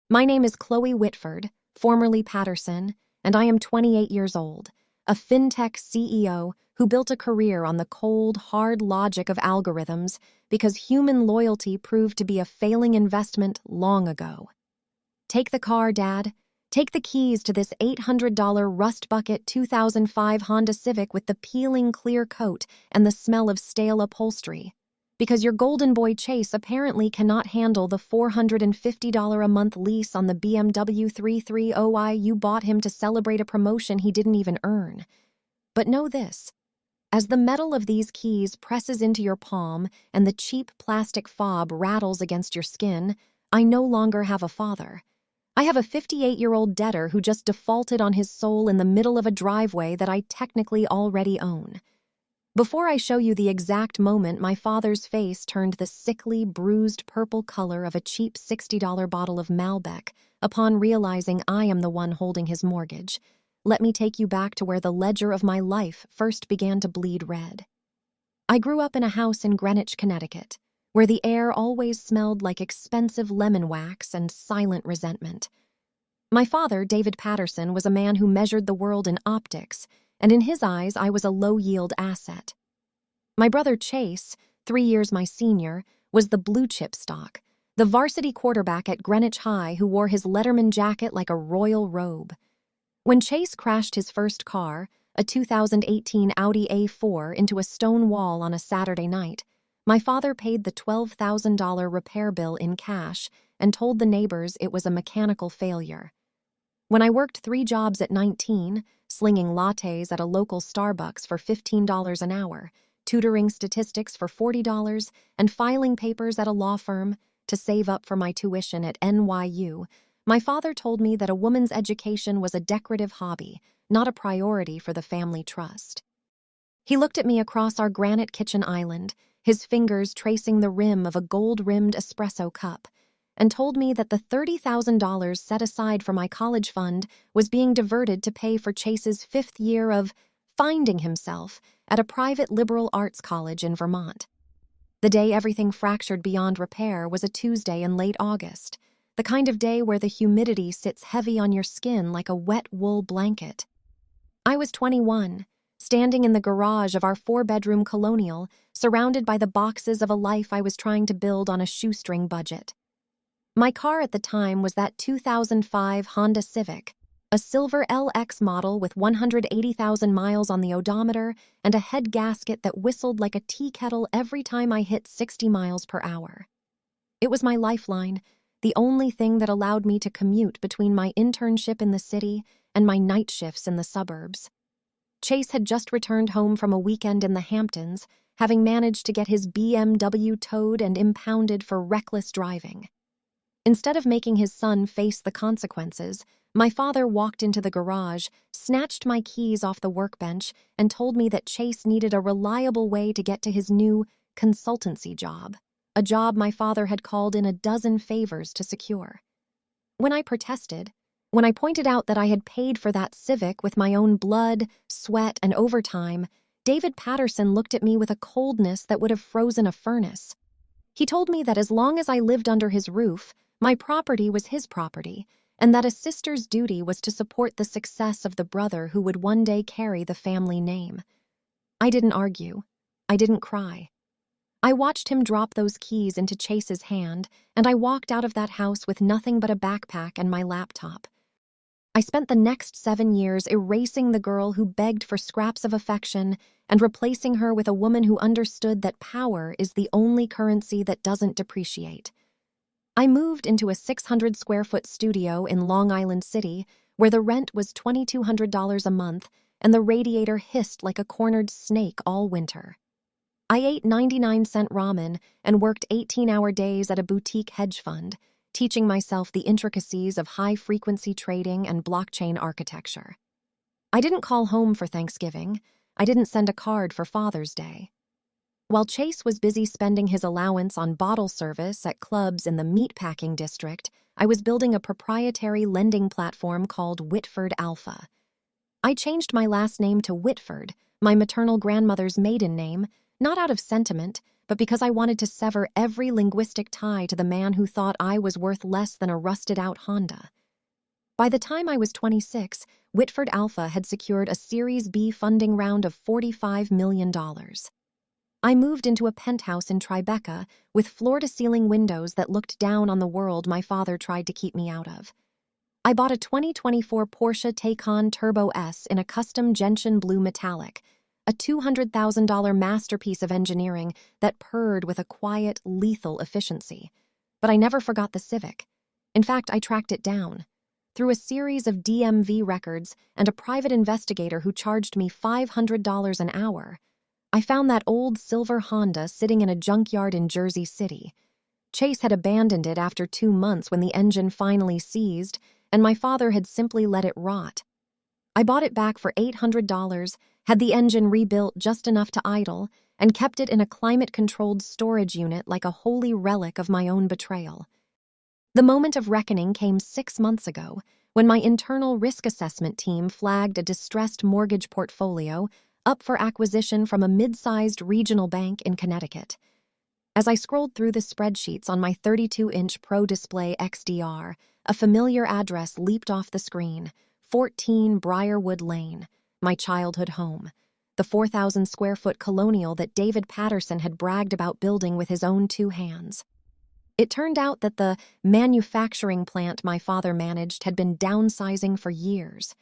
My name is Khloe Whitford, formerly Patterson, and I am 28 years old, a Fintech CEO who built a career on the cold, hard logic of algorithms because human loyalty proved to be a failing investment long ago. Take the car, Dad. Take the keys to this $800 rust bucket 2005 Honda Civic with the peeling clear coat and the smell of stale upholstery. Because your golden boy Chase apparently cannot handle the $450 a month lease on the BMW 330i you bought him to celebrate a promotion he didn't even earn. But know this. As the metal of these keys presses into your palm and the cheap plastic fob rattles against your skin, I no longer have a father. I have a 58-year-old debtor who just defaulted on his soul in the middle of a driveway that I technically already own. Before I show you the exact moment my father's face turned the sickly, bruised purple color of a cheap $60 bottle of Malbec upon realizing I am the one holding his mortgage, let me take you back to where the ledger of my life first began to bleed red. I grew up in a house in Greenwich, Connecticut, where the air always smelled like expensive lemon wax and silent resentment. My father, David Patterson, was a man who measured the world in optics, and in his eyes I was a low-yield asset. My brother Chase, 3 years my senior, was the blue-chip stock, the varsity quarterback at Greenwich High who wore his Letterman jacket like a royal robe. When Chase crashed his first car, a 2018 Audi A4, into a stone wall on a Saturday night, my father paid the $12,000 repair bill in cash and told the neighbors it was a mechanical failure. When I worked 3 jobs at 19, slinging lattes at a local Starbucks for $15 an hour, tutoring statistics for $40, and filing papers at a law firm to save up for my tuition at NYU, my father told me that a woman's education was a decorative hobby, not a priority for the family trust. He looked at me across our granite kitchen island, his fingers tracing the rim of a gold-rimmed espresso cup, and told me that the $30,000 set aside for my college fund was being diverted to pay for Chase's 5th year of finding himself at a private liberal arts college in Vermont. The day everything fractured beyond repair was a Tuesday in late August, the kind of day where the humidity sits heavy on your skin like a wet wool blanket. I was 21, standing in the garage of our 4-bedroom colonial, surrounded by the boxes of a life I was trying to build on a shoestring budget. My car at the time was that 2005 Honda Civic, a silver LX model with 180,000 miles on the odometer and a head gasket that whistled like a tea kettle every time I hit 60 miles per hour. It was my lifeline, the only thing that allowed me to commute between my internship in the city and my night shifts in the suburbs. Chase had just returned home from a weekend in the Hamptons, having managed to get his BMW towed and impounded for reckless driving. Instead of making his son face the consequences, my father walked into the garage, snatched my keys off the workbench, and told me that Chase needed a reliable way to get to his new consultancy job, a job my father had called in a dozen favors to secure. When I protested, when I pointed out that I had paid for that Civic with my own blood, sweat, and overtime, David Patterson looked at me with a coldness that would have frozen a furnace. He told me that as long as I lived under his roof, my property was his property, and that a sister's duty was to support the success of the brother who would one day carry the family name. I didn't argue. I didn't cry. I watched him drop those keys into Chase's hand, and I walked out of that house with nothing but a backpack and my laptop. I spent the next 7 years erasing the girl who begged for scraps of affection and replacing her with a woman who understood that power is the only currency that doesn't depreciate. I moved into a 600-square-foot studio in Long Island City, where the rent was $2,200 a month and the radiator hissed like a cornered snake all winter. I ate 99-cent ramen and worked 18-hour days at a boutique hedge fund, teaching myself the intricacies of high-frequency trading and blockchain architecture. I didn't call home for Thanksgiving. I didn't send a card for Father's Day. While Chase was busy spending his allowance on bottle service at clubs in the meatpacking district, I was building a proprietary lending platform called Whitford Alpha. I changed my last name to Whitford, my maternal grandmother's maiden name, not out of sentiment, but because I wanted to sever every linguistic tie to the man who thought I was worth less than a rusted-out Honda. By the time I was 26, Whitford Alpha had secured a Series B funding round of $45 million. I moved into a penthouse in Tribeca with floor-to-ceiling windows that looked down on the world my father tried to keep me out of. I bought a 2024 Porsche Taycan Turbo S in a custom gentian blue metallic, a $200,000 masterpiece of engineering that purred with a quiet, lethal efficiency. But I never forgot the Civic. In fact, I tracked it down. Through a series of DMV records and a private investigator who charged me $500 an hour, I found that old silver Honda sitting in a junkyard in Jersey City. Chase had abandoned it after 2 months when the engine finally seized, and my father had simply let it rot. I bought it back for $800, had the engine rebuilt just enough to idle, and kept it in a climate-controlled storage unit like a holy relic of my own betrayal. The moment of reckoning came 6 months ago, when my internal risk assessment team flagged a distressed mortgage portfolio up for acquisition from a mid-sized regional bank in Connecticut. As I scrolled through the spreadsheets on my 32-inch Pro Display XDR, a familiar address leaped off the screen: 14 Briarwood Lane, my childhood home, the 4,000-square-foot colonial that David Patterson had bragged about building with his own 2 hands. It turned out that the manufacturing plant my father managed had been downsizing for years.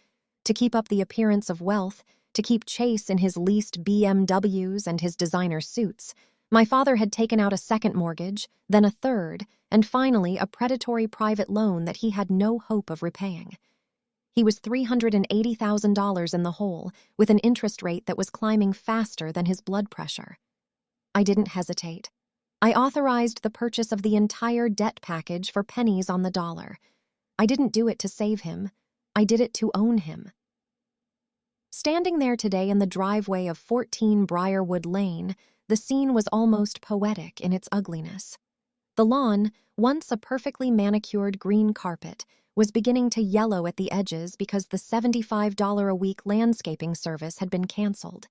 To keep up the appearance of wealth, to keep Chase in his leased BMWs and his designer suits, my father had taken out a second mortgage, then a third, and finally a predatory private loan that he had no hope of repaying. He was $380,000 in the hole, with an interest rate that was climbing faster than his blood pressure. I didn't hesitate. I authorized the purchase of the entire debt package for pennies on the dollar. I didn't do it to save him. I did it to own him. Standing there today in the driveway of 14 Briarwood Lane, the scene was almost poetic in its ugliness. The lawn, once a perfectly manicured green carpet, was beginning to yellow at the edges because the $75 a week landscaping service had been canceled.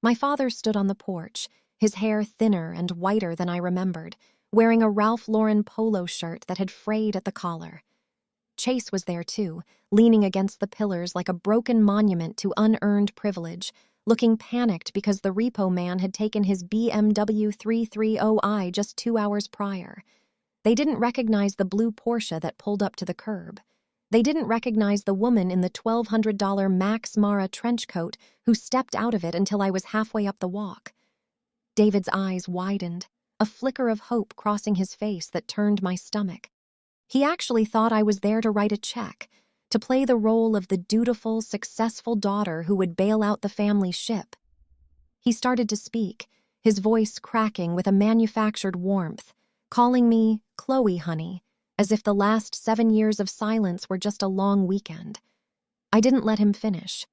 My father stood on the porch, his hair thinner and whiter than I remembered, wearing a Ralph Lauren polo shirt that had frayed at the collar. Chase was there too, leaning against the pillars like a broken monument to unearned privilege, looking panicked because the repo man had taken his BMW 330i just 2 hours prior. They didn't recognize the blue Porsche that pulled up to the curb. They didn't recognize the woman in the $1,200 Max Mara trench coat who stepped out of it until I was halfway up the walk. David's eyes widened, a flicker of hope crossing his face that turned my stomach. He actually thought I was there to write a check, to play the role of the dutiful, successful daughter who would bail out the family ship. He started to speak, his voice cracking with a manufactured warmth, calling me Khloe, honey, as if the last 7 years of silence were just a long weekend. I didn't let him finish.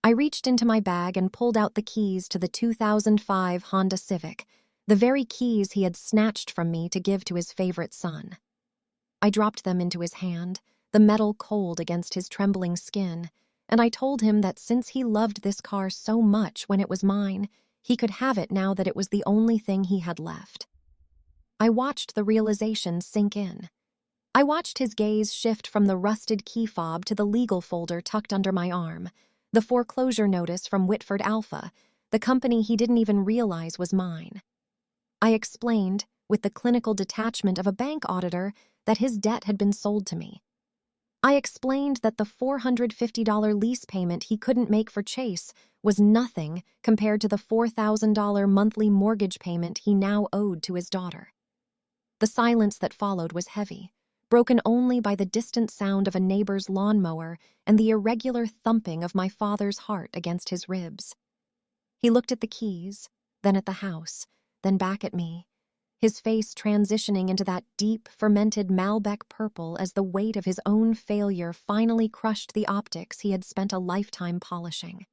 I reached into my bag and pulled out the keys to the 2005 Honda Civic, the very keys he had snatched from me to give to his favorite son. I dropped them into his hand, the metal cold against his trembling skin, and I told him that since he loved this car so much when it was mine, he could have it now that it was the only thing he had left. I watched the realization sink in. I watched his gaze shift from the rusted key fob to the legal folder tucked under my arm, the foreclosure notice from Whitford Alpha, the company he didn't even realize was mine. I explained, with the clinical detachment of a bank auditor, that his debt had been sold to me. I explained that the $450 lease payment he couldn't make for Chase was nothing compared to the $4,000 monthly mortgage payment he now owed to his daughter. The silence that followed was heavy, broken only by the distant sound of a neighbor's lawnmower and the irregular thumping of my father's heart against his ribs. He looked at the keys, then at the house, then back at me, his face transitioning into that deep, fermented Malbec purple as the weight of his own failure finally crushed the optics he had spent a lifetime polishing.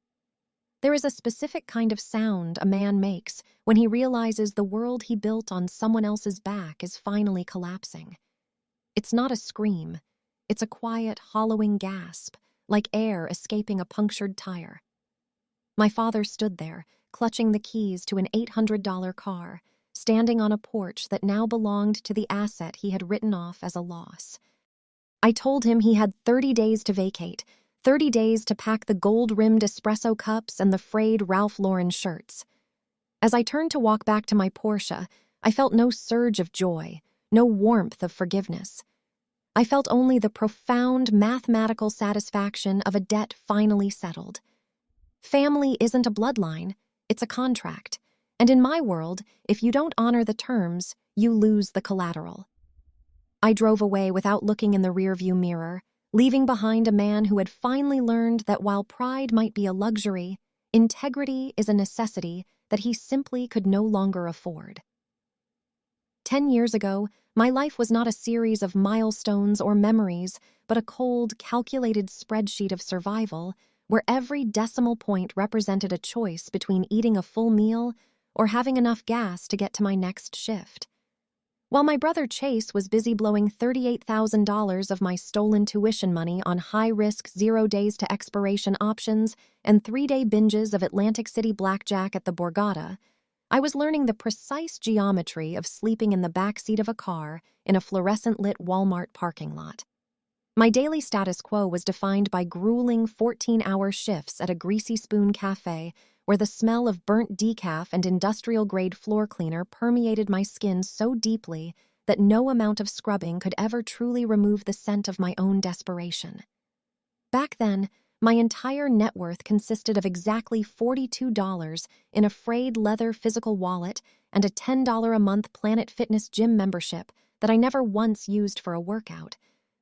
There is a specific kind of sound a man makes when he realizes the world he built on someone else's back is finally collapsing. It's not a scream. It's a quiet, hollowing gasp, like air escaping a punctured tire. My father stood there, clutching the keys to an $800 car, standing on a porch that now belonged to the asset he had written off as a loss. I told him he had 30 days to vacate, 30 days to pack the gold-rimmed espresso cups and the frayed Ralph Lauren shirts. As I turned to walk back to my Porsche, I felt no surge of joy, no warmth of forgiveness. I felt only the profound mathematical satisfaction of a debt finally settled. Family isn't a bloodline, it's a contract. And in my world, if you don't honor the terms, you lose the collateral. I drove away without looking in the rearview mirror, leaving behind a man who had finally learned that while pride might be a luxury, integrity is a necessity that he simply could no longer afford. 10 years ago, my life was not a series of milestones or memories, but a cold, calculated spreadsheet of survival where every decimal point represented a choice between eating a full meal or having enough gas to get to my next shift. While my brother Chase was busy blowing $38,000 of my stolen tuition money on high-risk 0 days to expiration options and 3-day binges of Atlantic City blackjack at the Borgata, I was learning the precise geometry of sleeping in the backseat of a car in a fluorescent-lit Walmart parking lot. My daily status quo was defined by grueling 14-hour shifts at a Greasy Spoon cafe where the smell of burnt decaf and industrial-grade floor cleaner permeated my skin so deeply that no amount of scrubbing could ever truly remove the scent of my own desperation. Back then, my entire net worth consisted of exactly $42 in a frayed leather physical wallet and a $10 a month Planet Fitness gym membership that I never once used for a workout,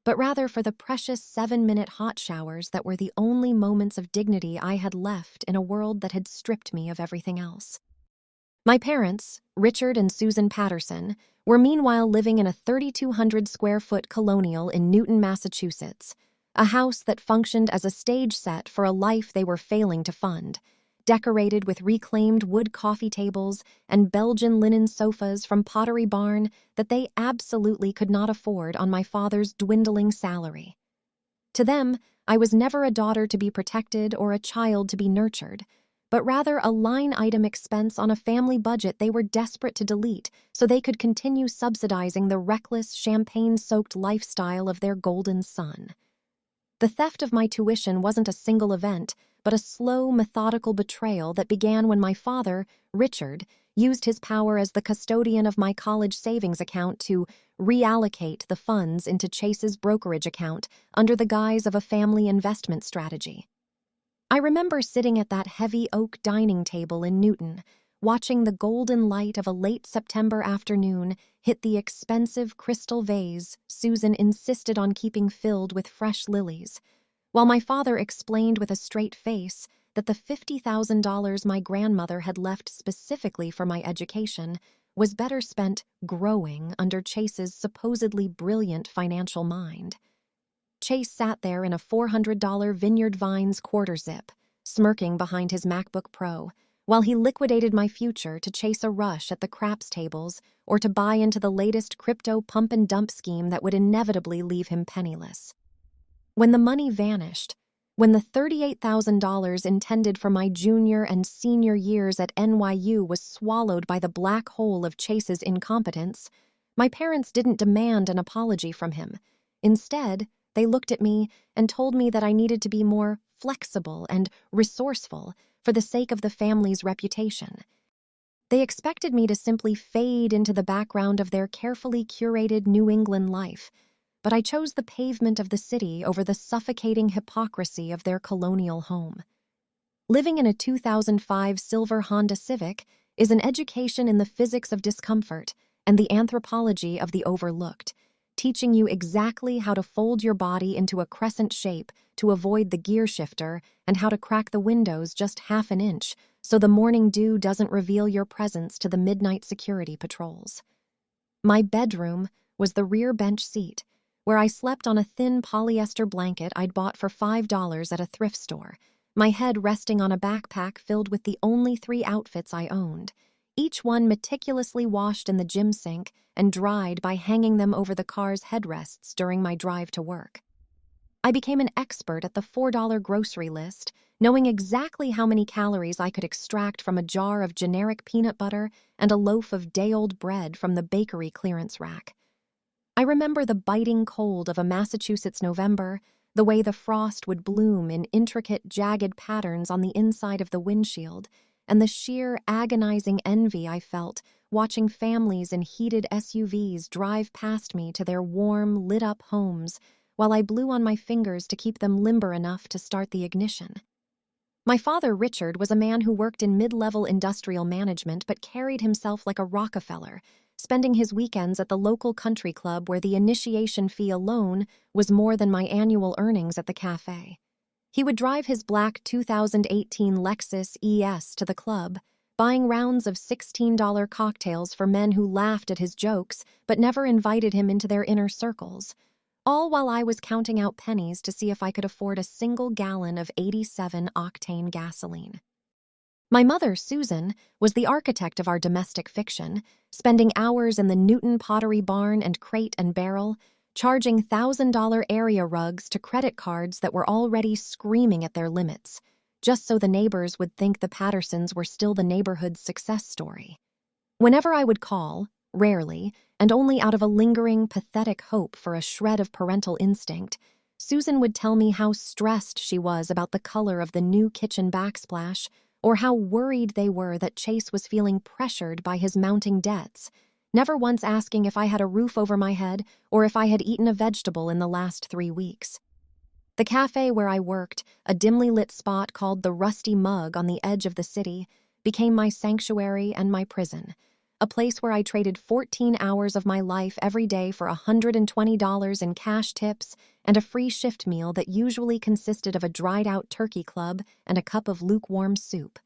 but rather for the precious 7-minute hot showers that were the only moments of dignity I had left in a world that had stripped me of everything else. My parents, Richard and Susan Patterson, were meanwhile living in a 3,200-square-foot colonial in Newton, Massachusetts, a house that functioned as a stage set for a life they were failing to fund, decorated with reclaimed wood coffee tables and Belgian linen sofas from Pottery Barn that they absolutely could not afford on my father's dwindling salary. To them, I was never a daughter to be protected or a child to be nurtured, but rather a line-item expense on a family budget they were desperate to delete so they could continue subsidizing the reckless, champagne-soaked lifestyle of their golden son. The theft of my tuition wasn't a single event, but a slow, methodical betrayal that began when my father, Richard, used his power as the custodian of my college savings account to reallocate the funds into Chase's brokerage account under the guise of a family investment strategy. I remember sitting at that heavy oak dining table in Newton, watching the golden light of a late September afternoon hit the expensive crystal vase Susan insisted on keeping filled with fresh lilies, while my father explained with a straight face that the $50,000 my grandmother had left specifically for my education was better spent growing under Chase's supposedly brilliant financial mind. Chase sat there in a $400 Vineyard Vines quarter zip, smirking behind his MacBook Pro, while he liquidated my future to chase a rush at the craps tables or to buy into the latest crypto pump-and-dump scheme that would inevitably leave him penniless. When the money vanished, when the $38,000 intended for my junior and senior years at NYU was swallowed by the black hole of Chase's incompetence, my parents didn't demand an apology from him. Instead, they looked at me and told me that I needed to be more flexible and resourceful for the sake of the family's reputation. They expected me to simply fade into the background of their carefully curated New England life, but I chose the pavement of the city over the suffocating hypocrisy of their colonial home. Living in a 2005 silver Honda Civic is an education in the physics of discomfort and the anthropology of the overlooked, teaching you exactly how to fold your body into a crescent shape to avoid the gear shifter and how to crack the windows just half an inch so the morning dew doesn't reveal your presence to the midnight security patrols. My bedroom was the rear bench seat, where I slept on a thin polyester blanket I'd bought for $5 at a thrift store, my head resting on a backpack filled with the only 3 outfits I owned, each one meticulously washed in the gym sink and dried by hanging them over the car's headrests during my drive to work. I became an expert at the $4 grocery list, knowing exactly how many calories I could extract from a jar of generic peanut butter and a loaf of day-old bread from the bakery clearance rack. I remember the biting cold of a Massachusetts November, the way the frost would bloom in intricate, jagged patterns on the inside of the windshield, and the sheer, agonizing envy I felt watching families in heated SUVs drive past me to their warm, lit-up homes while I blew on my fingers to keep them limber enough to start the ignition. My father, Richard, was a man who worked in mid-level industrial management but carried himself like a Rockefeller, spending his weekends at the local country club where the initiation fee alone was more than my annual earnings at the cafe. He would drive his black 2018 Lexus ES to the club, buying rounds of $16 cocktails for men who laughed at his jokes but never invited him into their inner circles, all while I was counting out pennies to see if I could afford a single gallon of 87-octane gasoline. My mother, Susan, was the architect of our domestic fiction, spending hours in the Newton Pottery Barn and Crate and Barrel, charging $1,000 area rugs to credit cards that were already screaming at their limits, just so the neighbors would think the Pattersons were still the neighborhood's success story. Whenever I would call, rarely, and only out of a lingering, pathetic hope for a shred of parental instinct, Susan would tell me how stressed she was about the color of the new kitchen backsplash, or how worried they were that Chase was feeling pressured by his mounting debts, never once asking if I had a roof over my head or if I had eaten a vegetable in the last 3 weeks. The cafe where I worked, a dimly lit spot called the Rusty Mug on the edge of the city, became my sanctuary and my prison, a place where I traded 14 hours of my life every day for $120 in cash tips and a free shift meal that usually consisted of a dried-out turkey club and a cup of lukewarm soup.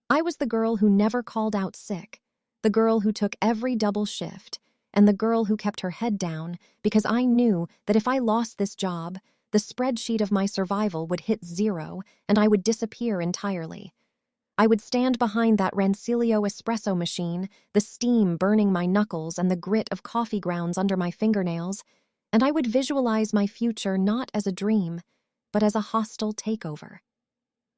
I was the girl who never called out sick, the girl who took every double shift, and the girl who kept her head down because I knew that if I lost this job, the spreadsheet of my survival would hit 0 and I would disappear entirely. I would stand behind that Rancilio espresso machine, the steam burning my knuckles and the grit of coffee grounds under my fingernails, and I would visualize my future not as a dream, but as a hostile takeover.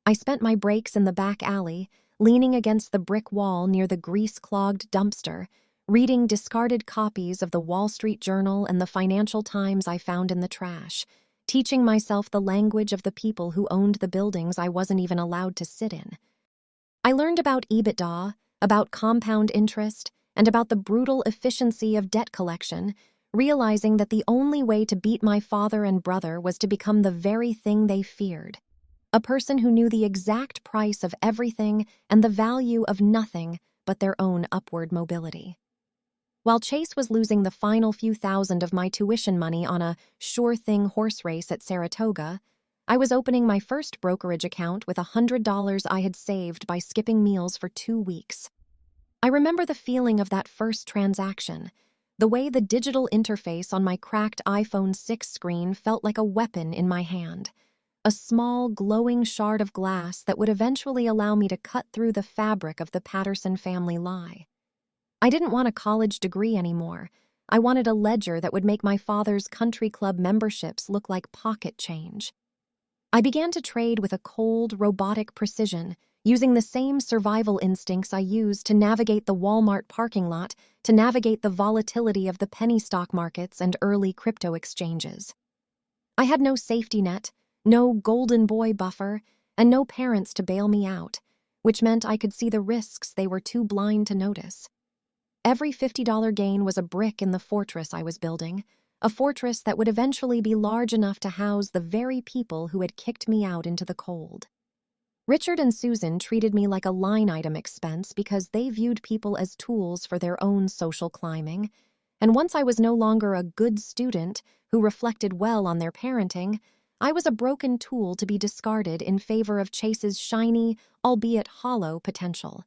I spent my breaks in the back alley, leaning against the brick wall near the grease-clogged dumpster, reading discarded copies of the Wall Street Journal and the Financial Times I found in the trash, teaching myself the language of the people who owned the buildings I wasn't even allowed to sit in. I learned about EBITDA, about compound interest, and about the brutal efficiency of debt collection, realizing that the only way to beat my father and brother was to become the very thing they feared, a person who knew the exact price of everything and the value of nothing but their own upward mobility. While Chase was losing the final few thousand of my tuition money on a sure-thing horse race at Saratoga, I was opening my first brokerage account with $100 I had saved by skipping meals for 2 weeks. I remember the feeling of that first transaction, the way the digital interface on my cracked iPhone 6 screen felt like a weapon in my hand, a small, glowing shard of glass that would eventually allow me to cut through the fabric of the Patterson family lie. I didn't want a college degree anymore. I wanted a ledger that would make my father's country club memberships look like pocket change. I began to trade with a cold, robotic precision, using the same survival instincts I used to navigate the Walmart parking lot, to navigate the volatility of the penny stock markets and early crypto exchanges. I had no safety net, no golden boy buffer, and no parents to bail me out, which meant I could see the risks they were too blind to notice. Every $50 gain was a brick in the fortress I was building, a fortress that would eventually be large enough to house the very people who had kicked me out into the cold. Richard and Susan treated me like a line-item expense because they viewed people as tools for their own social climbing, and once I was no longer a good student who reflected well on their parenting, I was a broken tool to be discarded in favor of Chase's shiny, albeit hollow, potential.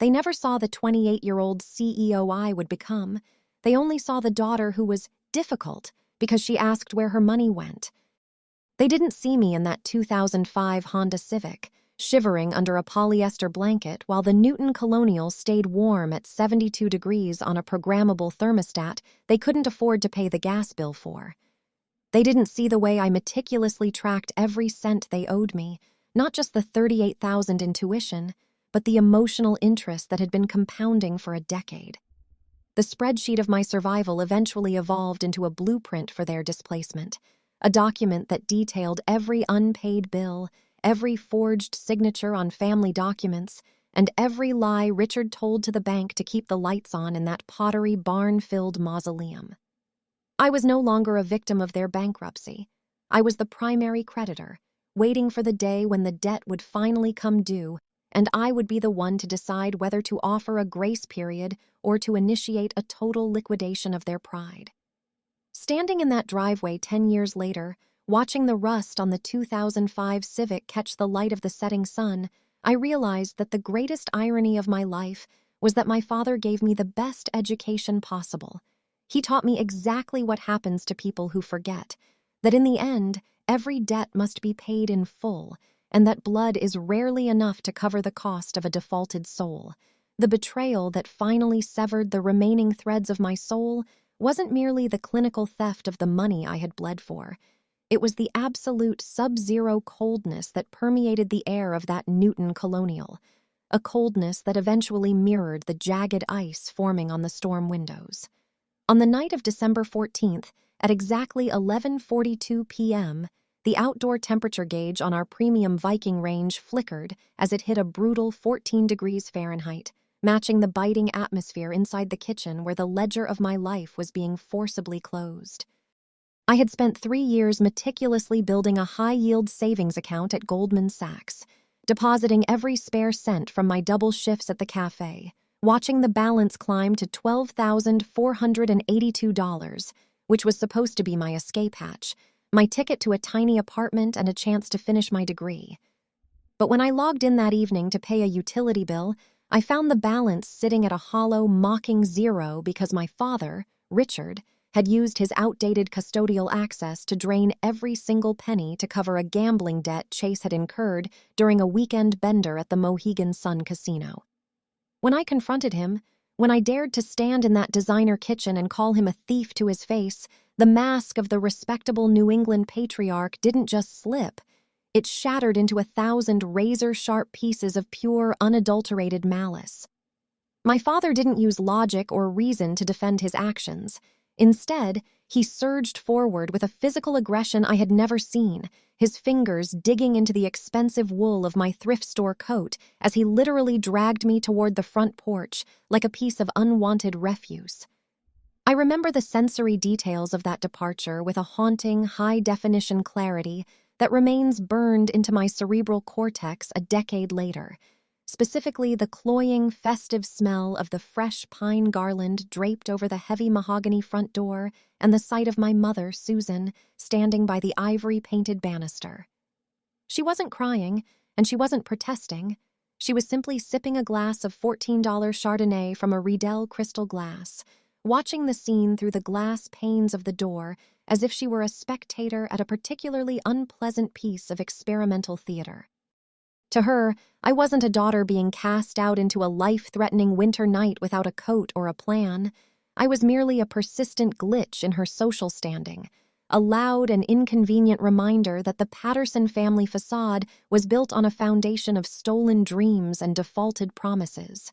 They never saw the 28-year-old CEO I would become. They only saw the daughter who was difficult because she asked where her money went. They didn't see me in that 2005 Honda Civic, shivering under a polyester blanket while the Newton Colonial stayed warm at 72 degrees on a programmable thermostat they couldn't afford to pay the gas bill for. They didn't see the way I meticulously tracked every cent they owed me, not just the $38,000 in tuition, but the emotional interest that had been compounding for a decade. The spreadsheet of my survival eventually evolved into a blueprint for their displacement, a document that detailed every unpaid bill, every forged signature on family documents, and every lie Richard told to the bank to keep the lights on in that pottery barn-filled mausoleum. I was no longer a victim of their bankruptcy. I was the primary creditor, waiting for the day when the debt would finally come due, and I would be the one to decide whether to offer a grace period or to initiate a total liquidation of their pride. Standing in that driveway 10 years later, watching the rust on the 2005 Civic catch the light of the setting sun, I realized that the greatest irony of my life was that my father gave me the best education possible. He taught me exactly what happens to people who forget, that in the end, every debt must be paid in full, and that blood is rarely enough to cover the cost of a defaulted soul. The betrayal that finally severed the remaining threads of my soul wasn't merely the clinical theft of the money I had bled for. It was the absolute sub-zero coldness that permeated the air of that Newton colonial, a coldness that eventually mirrored the jagged ice forming on the storm windows. On the night of December 14th, at exactly 11:42 p.m., the outdoor temperature gauge on our premium Viking range flickered as it hit a brutal 14 degrees Fahrenheit, matching the biting atmosphere inside the kitchen where the ledger of my life was being forcibly closed. I had spent 3 years meticulously building a high-yield savings account at Goldman Sachs, depositing every spare cent from my double shifts at the cafe, watching the balance climb to $12,482, which was supposed to be my escape hatch, my ticket to a tiny apartment and a chance to finish my degree. But when I logged in that evening to pay a utility bill, I found the balance sitting at a hollow, mocking zero because my father, Richard, had used his outdated custodial access to drain every single penny to cover a gambling debt Chase had incurred during a weekend bender at the Mohegan Sun Casino. When I confronted him, when I dared to stand in that designer kitchen and call him a thief to his face, the mask of the respectable New England patriarch didn't just slip. It shattered into 1,000 razor-sharp pieces of pure, unadulterated malice. My father didn't use logic or reason to defend his actions. Instead, he surged forward with a physical aggression I had never seen, his fingers digging into the expensive wool of my thrift store coat as he literally dragged me toward the front porch like a piece of unwanted refuse. I remember the sensory details of that departure with a haunting, high-definition clarity that remains burned into my cerebral cortex a decade later. Specifically the cloying, festive smell of the fresh pine garland draped over the heavy mahogany front door and the sight of my mother, Susan, standing by the ivory-painted banister. She wasn't crying, and she wasn't protesting. She was simply sipping a glass of $14 Chardonnay from a Riedel crystal glass, watching the scene through the glass panes of the door as if she were a spectator at a particularly unpleasant piece of experimental theater. To her, I wasn't a daughter being cast out into a life-threatening winter night without a coat or a plan. I was merely a persistent glitch in her social standing, a loud and inconvenient reminder that the Patterson family facade was built on a foundation of stolen dreams and defaulted promises.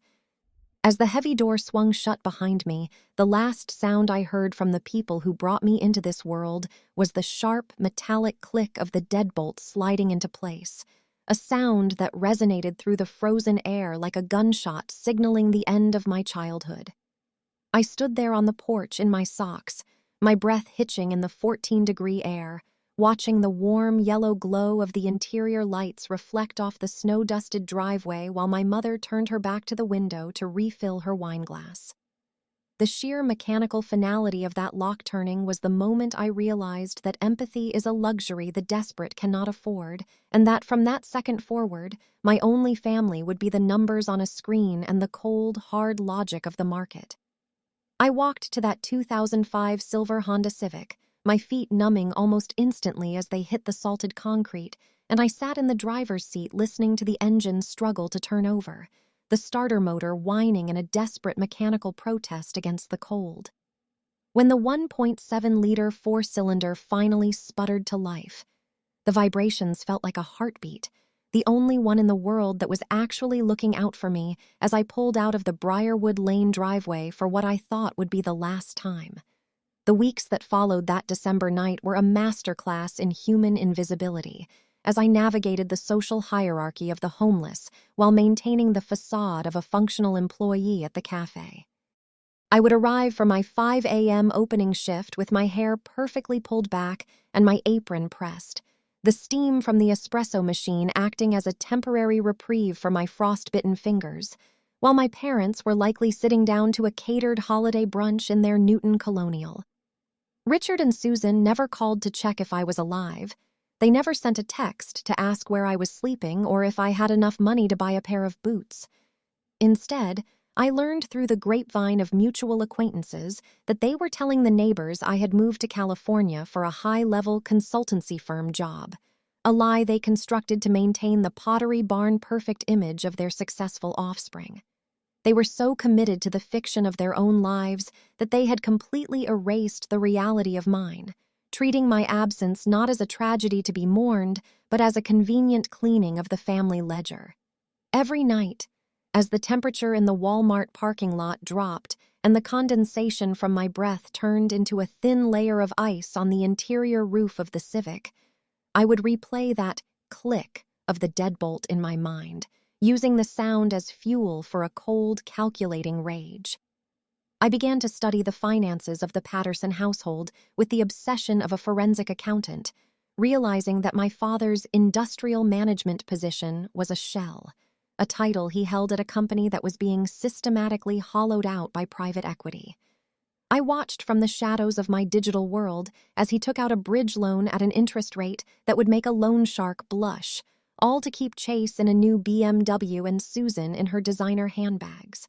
As the heavy door swung shut behind me, the last sound I heard from the people who brought me into this world was the sharp, metallic click of the deadbolt sliding into place, a sound that resonated through the frozen air like a gunshot signaling the end of my childhood. I stood there on the porch in my socks, my breath hitching in the 14-degree air, watching the warm yellow glow of the interior lights reflect off the snow-dusted driveway while my mother turned her back to the window to refill her wine glass. The sheer mechanical finality of that lock turning was the moment I realized that empathy is a luxury the desperate cannot afford, and that from that second forward, my only family would be the numbers on a screen and the cold, hard logic of the market. I walked to that 2005 silver Honda Civic, my feet numbing almost instantly as they hit the salted concrete, and I sat in the driver's seat listening to the engine struggle to turn over, the starter motor whining in a desperate mechanical protest against the cold. When the 1.7-liter four-cylinder finally sputtered to life, the vibrations felt like a heartbeat, the only one in the world that was actually looking out for me as I pulled out of the Briarwood Lane driveway for what I thought would be the last time. The weeks that followed that December night were a masterclass in human invisibility, as I navigated the social hierarchy of the homeless while maintaining the facade of a functional employee at the cafe. I would arrive for my 5 a.m. opening shift with my hair perfectly pulled back and my apron pressed, the steam from the espresso machine acting as a temporary reprieve for my frostbitten fingers, while my parents were likely sitting down to a catered holiday brunch in their Newton Colonial. Richard and Susan never called to check if I was alive. They never sent a text to ask where I was sleeping or if I had enough money to buy a pair of boots. Instead, I learned through the grapevine of mutual acquaintances that they were telling the neighbors I had moved to California for a high-level consultancy firm job, a lie they constructed to maintain the Pottery Barn-perfect image of their successful offspring. They were so committed to the fiction of their own lives that they had completely erased the reality of mine, treating my absence not as a tragedy to be mourned, but as a convenient cleaning of the family ledger. Every night, as the temperature in the Walmart parking lot dropped and the condensation from my breath turned into a thin layer of ice on the interior roof of the Civic, I would replay that click of the deadbolt in my mind, using the sound as fuel for a cold, calculating rage. I began to study the finances of the Patterson household with the obsession of a forensic accountant, realizing that my father's industrial management position was a shell, a title he held at a company that was being systematically hollowed out by private equity. I watched from the shadows of my digital world as he took out a bridge loan at an interest rate that would make a loan shark blush, all to keep Chase in a new BMW and Susan in her designer handbags.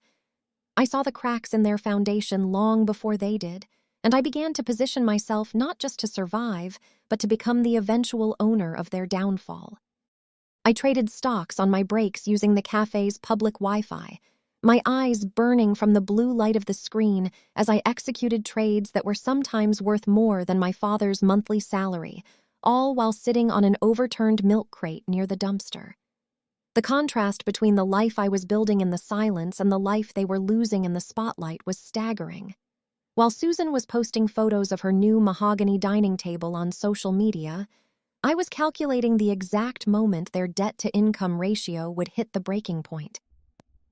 I saw the cracks in their foundation long before they did, and I began to position myself not just to survive, but to become the eventual owner of their downfall. I traded stocks on my breaks using the cafe's public Wi-Fi, my eyes burning from the blue light of the screen as I executed trades that were sometimes worth more than my father's monthly salary, all while sitting on an overturned milk crate near the dumpster. The contrast between the life I was building in the silence and the life they were losing in the spotlight was staggering. While Susan was posting photos of her new mahogany dining table on social media, I was calculating the exact moment their debt-to-income ratio would hit the breaking point.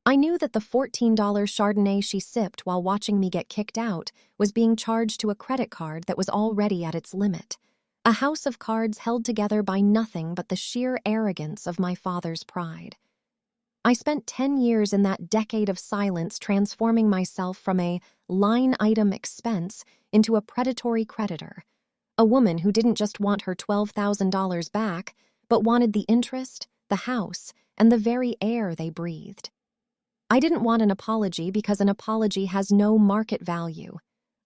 I knew that the $14 Chardonnay she sipped while watching me get kicked out was being charged to a credit card that was already at its limit, a house of cards held together by nothing but the sheer arrogance of my father's pride. I spent 10 years in that decade of silence transforming myself from a line-item expense into a predatory creditor, a woman who didn't just want her $12,000 back, but wanted the interest, the house, and the very air they breathed. I didn't want an apology because an apology has no market value.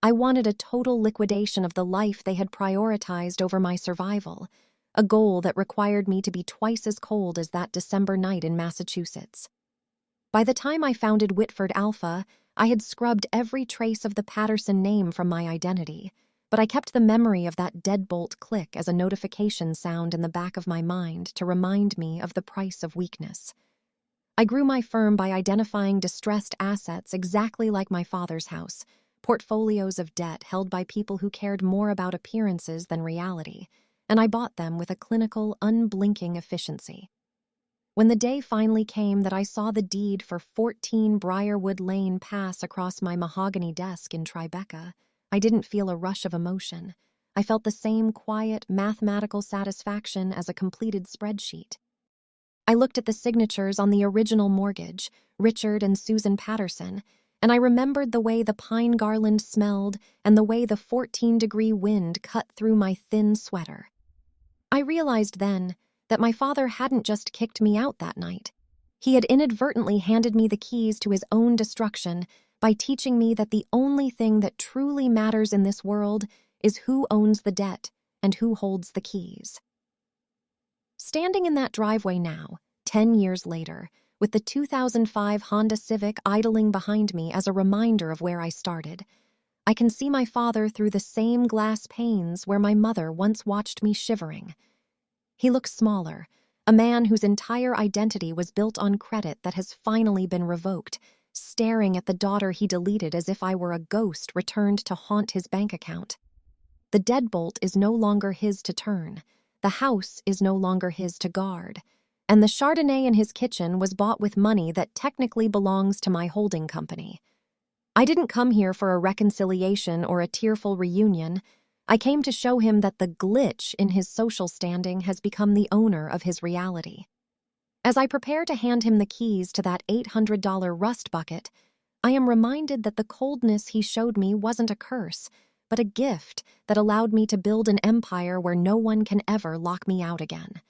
I wanted a total liquidation of the life they had prioritized over my survival, a goal that required me to be twice as cold as that December night in Massachusetts. By the time I founded Whitford Alpha, I had scrubbed every trace of the Patterson name from my identity, but I kept the memory of that deadbolt click as a notification sound in the back of my mind to remind me of the price of weakness. I grew my firm by identifying distressed assets exactly like my father's house, portfolios of debt held by people who cared more about appearances than reality, and I bought them with a clinical, unblinking efficiency. When the day finally came that I saw the deed for 14 Briarwood Lane pass across my mahogany desk in Tribeca, I didn't feel a rush of emotion. I felt the same quiet, mathematical satisfaction as a completed spreadsheet. I looked at the signatures on the original mortgage, Richard and Susan Patterson, and I remembered the way the pine garland smelled and the way the 14-degree wind cut through my thin sweater. I realized then that my father hadn't just kicked me out that night. He had inadvertently handed me the keys to his own destruction by teaching me that the only thing that truly matters in this world is who owns the debt and who holds the keys. Standing in that driveway now, 10 years later, with the 2005 Honda Civic idling behind me as a reminder of where I started, I can see my father through the same glass panes where my mother once watched me shivering. He looks smaller, a man whose entire identity was built on credit that has finally been revoked, staring at the daughter he deleted as if I were a ghost returned to haunt his bank account. The deadbolt is no longer his to turn, the house is no longer his to guard, and the Chardonnay in his kitchen was bought with money that technically belongs to my holding company. I didn't come here for a reconciliation or a tearful reunion. I came to show him that the glitch in his social standing has become the owner of his reality. As I prepare to hand him the keys to that $800 rust bucket, I am reminded that the coldness he showed me wasn't a curse, but a gift that allowed me to build an empire where no one can ever lock me out again.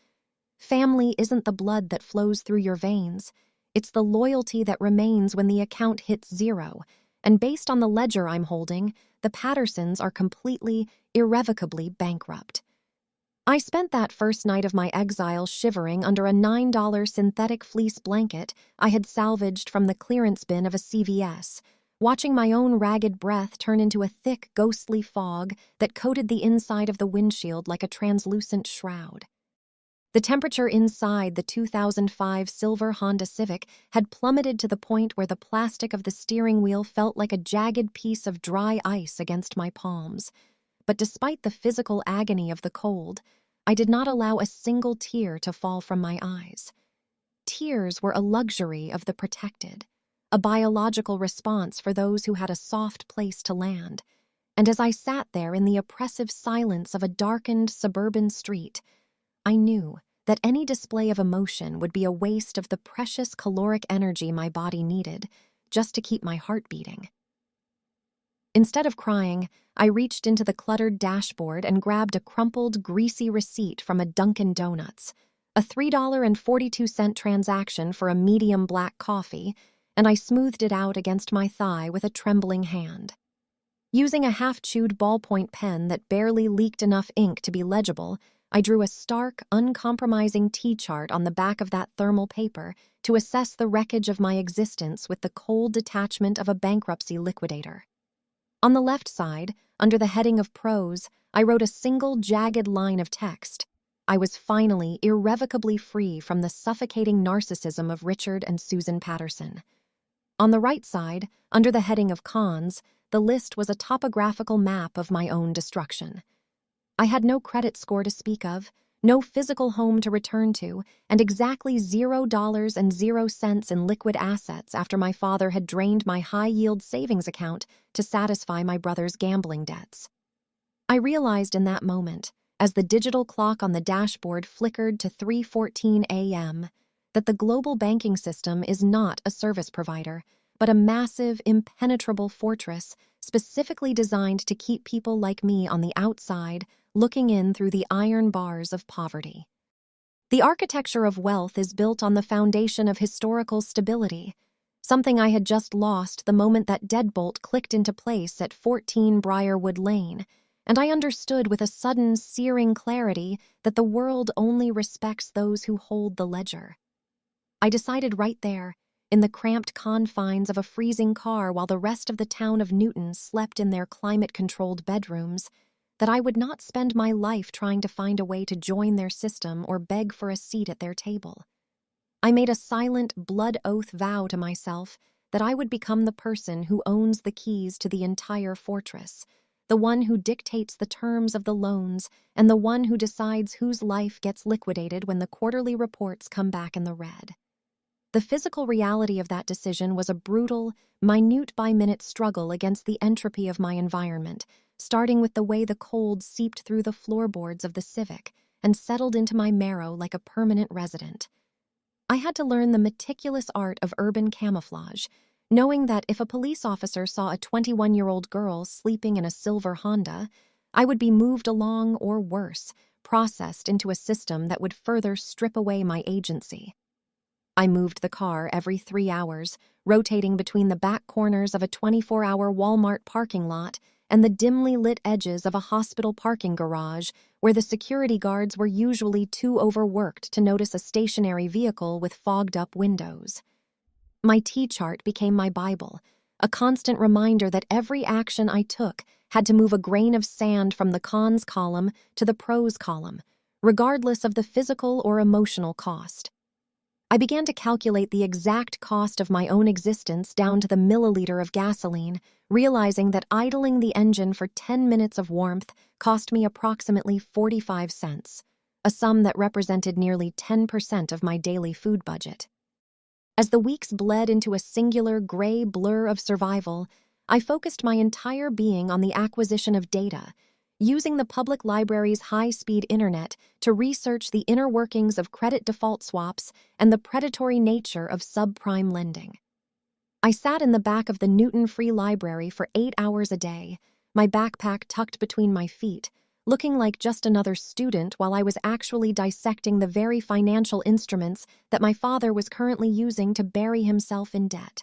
Family isn't the blood that flows through your veins. It's the loyalty that remains when the account hits zero, and based on the ledger I'm holding, the Pattersons are completely, irrevocably bankrupt. I spent that first night of my exile shivering under a $9 synthetic fleece blanket I had salvaged from the clearance bin of a CVS, watching my own ragged breath turn into a thick, ghostly fog that coated the inside of the windshield like a translucent shroud. The temperature inside the 2005 silver Honda Civic had plummeted to the point where the plastic of the steering wheel felt like a jagged piece of dry ice against my palms. But despite the physical agony of the cold, I did not allow a single tear to fall from my eyes. Tears were a luxury of the protected, a biological response for those who had a soft place to land. And as I sat there in the oppressive silence of a darkened suburban street, I knew that any display of emotion would be a waste of the precious caloric energy my body needed just to keep my heart beating. Instead of crying, I reached into the cluttered dashboard and grabbed a crumpled, greasy receipt from a Dunkin' Donuts, a $3.42 transaction for a medium black coffee, and I smoothed it out against my thigh with a trembling hand. Using a half-chewed ballpoint pen that barely leaked enough ink to be legible, I drew a stark, uncompromising T-chart on the back of that thermal paper to assess the wreckage of my existence with the cold detachment of a bankruptcy liquidator. On the left side, under the heading of prose, I wrote a single jagged line of text. I was finally irrevocably free from the suffocating narcissism of Richard and Susan Patterson. On the right side, under the heading of cons, the list was a topographical map of my own destruction. I had no credit score to speak of, no physical home to return to, and exactly $0 in liquid assets after my father had drained my high-yield savings account to satisfy my brother's gambling debts. I realized in that moment, as the digital clock on the dashboard flickered to 3:14 a.m., that the global banking system is not a service provider, but a massive, impenetrable fortress specifically designed to keep people like me on the outside, looking in through the iron bars of poverty. The architecture of wealth is built on the foundation of historical stability, something I had just lost the moment that deadbolt clicked into place at 14 Briarwood Lane, and I understood with a sudden, searing clarity that the world only respects those who hold the ledger. I decided right there, in the cramped confines of a freezing car while the rest of the town of Newton slept in their climate-controlled bedrooms, that I would not spend my life trying to find a way to join their system or beg for a seat at their table. I made a silent, blood oath vow to myself that I would become the person who owns the keys to the entire fortress, the one who dictates the terms of the loans, and the one who decides whose life gets liquidated when the quarterly reports come back in the red. The physical reality of that decision was a brutal, minute-by-minute struggle against the entropy of my environment, starting with the way the cold seeped through the floorboards of the Civic and settled into my marrow like a permanent resident. I had to learn the meticulous art of urban camouflage, knowing that if a police officer saw a 21-year-old girl sleeping in a silver Honda, I would be moved along or worse, processed into a system that would further strip away my agency. I moved the car every 3 hours, rotating between the back corners of a 24-hour Walmart parking lot and the dimly lit edges of a hospital parking garage where the security guards were usually too overworked to notice a stationary vehicle with fogged-up windows. My T-chart became my Bible, a constant reminder that every action I took had to move a grain of sand from the cons column to the pros column, regardless of the physical or emotional cost. I began to calculate the exact cost of my own existence down to the milliliter of gasoline, realizing that idling the engine for 10 minutes of warmth cost me approximately 45 cents, a sum that represented nearly 10% of my daily food budget. As the weeks bled into a singular gray blur of survival, I focused my entire being on the acquisition of data, using the public library's high-speed internet to research the inner workings of credit default swaps and the predatory nature of subprime lending. I sat in the back of the Newton Free Library for 8 hours a day, my backpack tucked between my feet, looking like just another student while I was actually dissecting the very financial instruments that my father was currently using to bury himself in debt.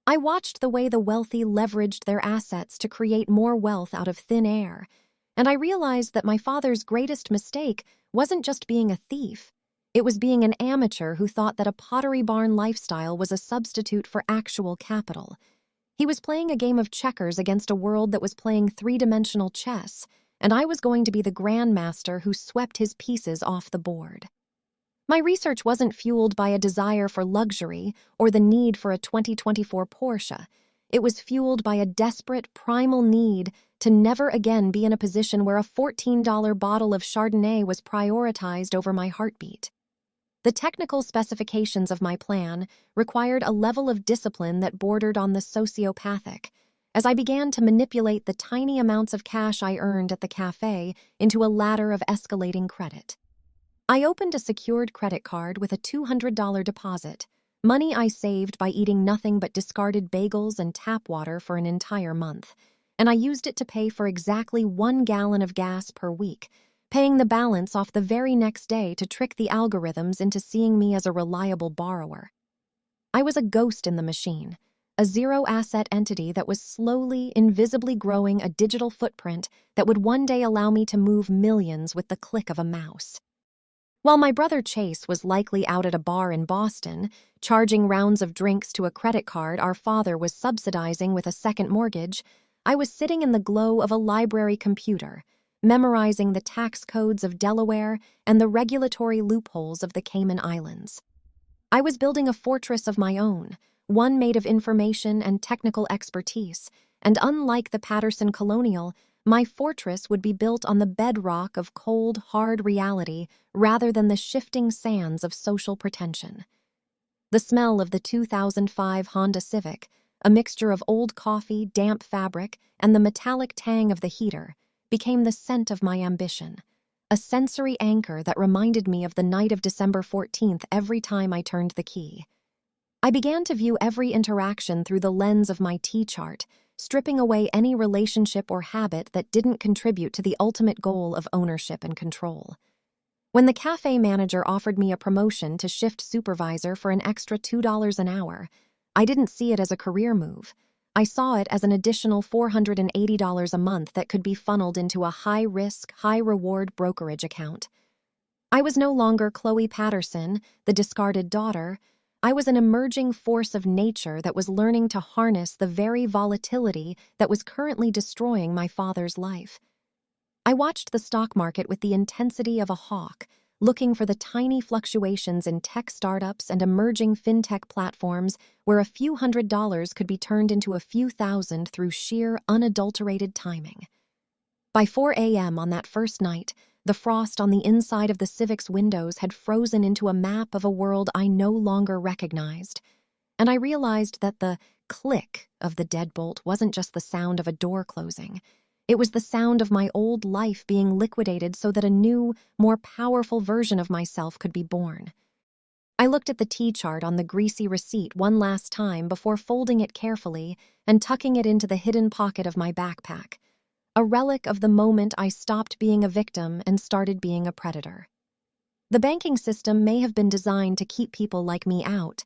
I watched the way the wealthy leveraged their assets to create more wealth out of thin air, and I realized that my father's greatest mistake wasn't just being a thief. It was being an amateur who thought that a Pottery Barn lifestyle was a substitute for actual capital. He was playing a game of checkers against a world that was playing three-dimensional chess, and I was going to be the grandmaster who swept his pieces off the board. My research wasn't fueled by a desire for luxury or the need for a 2024 Porsche. It was fueled by a desperate, primal need to never again be in a position where a $14 bottle of Chardonnay was prioritized over my heartbeat. The technical specifications of my plan required a level of discipline that bordered on the sociopathic, as I began to manipulate the tiny amounts of cash I earned at the cafe into a ladder of escalating credit. I opened a secured credit card with a $200 deposit, money I saved by eating nothing but discarded bagels and tap water for an entire month, and I used it to pay for exactly 1 gallon of gas per week, paying the balance off the very next day to trick the algorithms into seeing me as a reliable borrower. I was a ghost in the machine, a zero-asset entity that was slowly, invisibly growing a digital footprint that would one day allow me to move millions with the click of a mouse. While my brother Chase was likely out at a bar in Boston, charging rounds of drinks to a credit card our father was subsidizing with a second mortgage, I was sitting in the glow of a library computer, memorizing the tax codes of Delaware and the regulatory loopholes of the Cayman Islands. I was building a fortress of my own, one made of information and technical expertise, and unlike the Patterson Colonial, my fortress would be built on the bedrock of cold, hard reality rather than the shifting sands of social pretension. The smell of the 2005 Honda Civic, a mixture of old coffee, damp fabric, and the metallic tang of the heater, became the scent of my ambition, a sensory anchor that reminded me of the night of December 14th every time I turned the key. I began to view every interaction through the lens of my T-chart, stripping away any relationship or habit that didn't contribute to the ultimate goal of ownership and control. When the cafe manager offered me a promotion to shift supervisor for an extra $2 an hour, I didn't see it as a career move. I saw it as an additional $480 a month that could be funneled into a high-risk, high-reward brokerage account. I was no longer Khloe Patterson, the discarded daughter. I was an emerging force of nature that was learning to harness the very volatility that was currently destroying my father's life. I watched the stock market with the intensity of a hawk, looking for the tiny fluctuations in tech startups and emerging fintech platforms where a few $100s could be turned into a few thousand through sheer, unadulterated timing. By 4 a.m. on that first night, the frost on the inside of the Civic's windows had frozen into a map of a world I no longer recognized, and I realized that the click of the deadbolt wasn't just the sound of a door closing. It was the sound of my old life being liquidated so that a new, more powerful version of myself could be born. I looked at the T-chart on the greasy receipt one last time before folding it carefully and tucking it into the hidden pocket of my backpack, a relic of the moment I stopped being a victim and started being a predator. The banking system may have been designed to keep people like me out,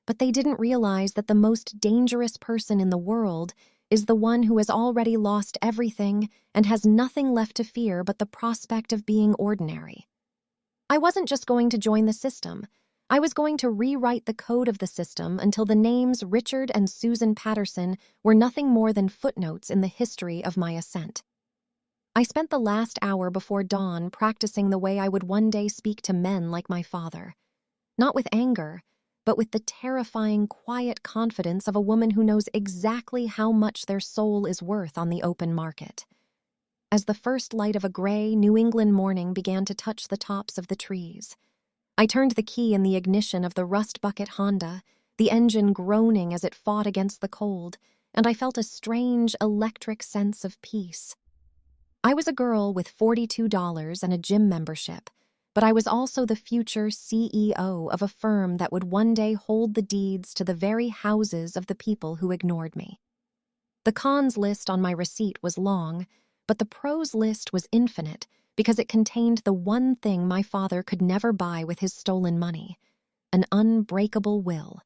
but they didn't realize that the most dangerous person in the world is the one who has already lost everything and has nothing left to fear but the prospect of being ordinary. I wasn't just going to join the system. I was going to rewrite the code of the system until the names Richard and Susan Patterson were nothing more than footnotes in the history of my ascent. I spent the last hour before dawn practicing the way I would one day speak to men like my father. Not with anger, but with the terrifying, quiet confidence of a woman who knows exactly how much their soul is worth on the open market. As the first light of a gray New England morning began to touch the tops of the trees, I turned the key in the ignition of the rust bucket Honda, the engine groaning as it fought against the cold, and I felt a strange, electric sense of peace. I was a girl with $42 and a gym membership, but I was also the future CEO of a firm that would one day hold the deeds to the very houses of the people who ignored me. The cons list on my receipt was long, but the pros list was infinite because it contained the one thing my father could never buy with his stolen money: an unbreakable will.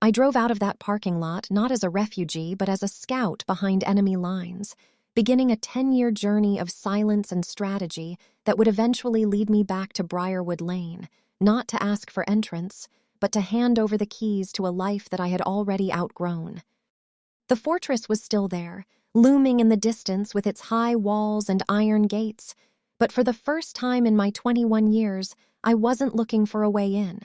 I drove out of that parking lot not as a refugee but as a scout behind enemy lines, beginning a 10-year journey of silence and strategy that would eventually lead me back to Briarwood Lane, not to ask for entrance, but to hand over the keys to a life that I had already outgrown. The fortress was still there, looming in the distance with its high walls and iron gates, but for the first time in my 21 years, I wasn't looking for a way in.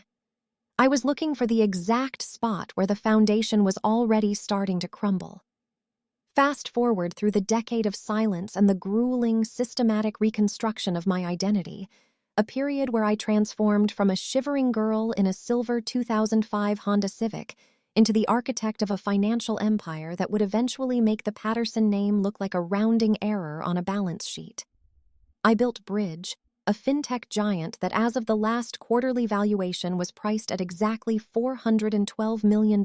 I was looking for the exact spot where the foundation was already starting to crumble. Fast forward through the decade of silence and the grueling, systematic reconstruction of my identity, a period where I transformed from a shivering girl in a silver 2005 Honda Civic into the architect of a financial empire that would eventually make the Patterson name look like a rounding error on a balance sheet. I built Bridge, a fintech giant that as of the last quarterly valuation was priced at exactly $412 million.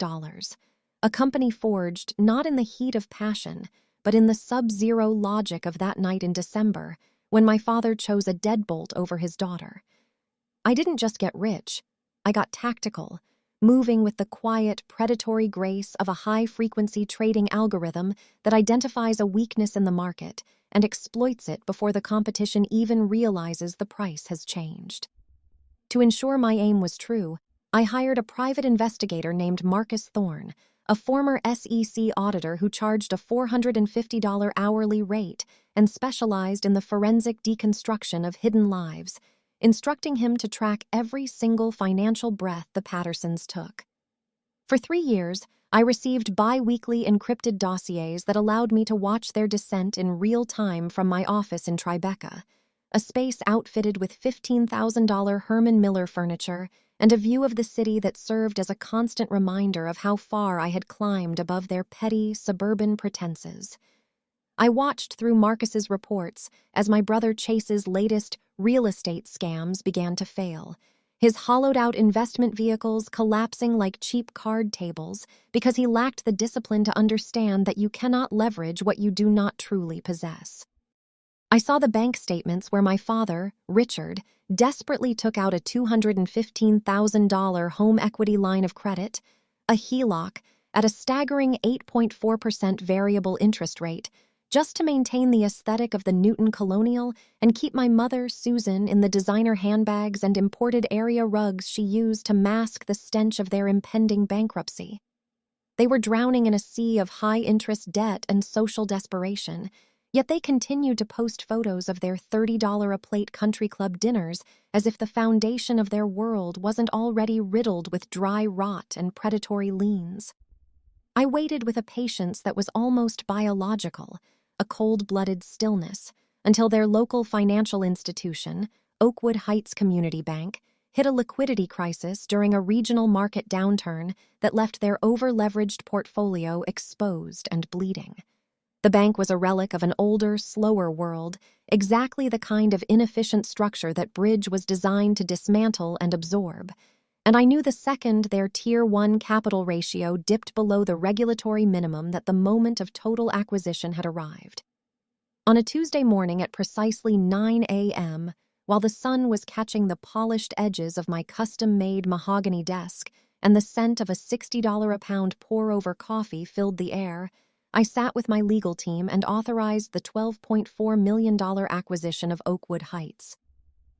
A company forged not in the heat of passion, but in the sub-zero logic of that night in December, when my father chose a deadbolt over his daughter. I didn't just get rich, I got tactical, moving with the quiet, predatory grace of a high-frequency trading algorithm that identifies a weakness in the market and exploits it before the competition even realizes the price has changed. To ensure my aim was true, I hired a private investigator named Marcus Thorne, a former SEC auditor who charged a $450 hourly rate and specialized in the forensic deconstruction of hidden lives, instructing him to track every single financial breath the Pattersons took. For 3 years, I received bi-weekly encrypted dossiers that allowed me to watch their descent in real time from my office in Tribeca, a space outfitted with $15,000 Herman Miller furniture and a view of the city that served as a constant reminder of how far I had climbed above their petty, suburban pretenses. I watched through Marcus's reports as my brother Chase's latest real estate scams began to fail, his hollowed-out investment vehicles collapsing like cheap card tables because he lacked the discipline to understand that you cannot leverage what you do not truly possess. I saw the bank statements where my father, Richard, desperately took out a $215,000 home equity line of credit, a HELOC, at a staggering 8.4% variable interest rate, just to maintain the aesthetic of the Newton Colonial and keep my mother, Susan, in the designer handbags and imported area rugs she used to mask the stench of their impending bankruptcy. They were drowning in a sea of high-interest debt and social desperation, yet they continued to post photos of their $30-a-plate country club dinners as if the foundation of their world wasn't already riddled with dry rot and predatory liens. I waited with a patience that was almost biological, a cold-blooded stillness, until their local financial institution, Oakwood Heights Community Bank, hit a liquidity crisis during a regional market downturn that left their over-leveraged portfolio exposed and bleeding. The bank was a relic of an older, slower world, exactly the kind of inefficient structure that Bridge was designed to dismantle and absorb, and I knew the second their Tier 1 capital ratio dipped below the regulatory minimum that the moment of total acquisition had arrived. On a Tuesday morning at precisely 9 a.m., while the sun was catching the polished edges of my custom-made mahogany desk and the scent of a $60-a-pound pour-over coffee filled the air, I sat with my legal team and authorized the $12.4 million acquisition of Oakwood Heights.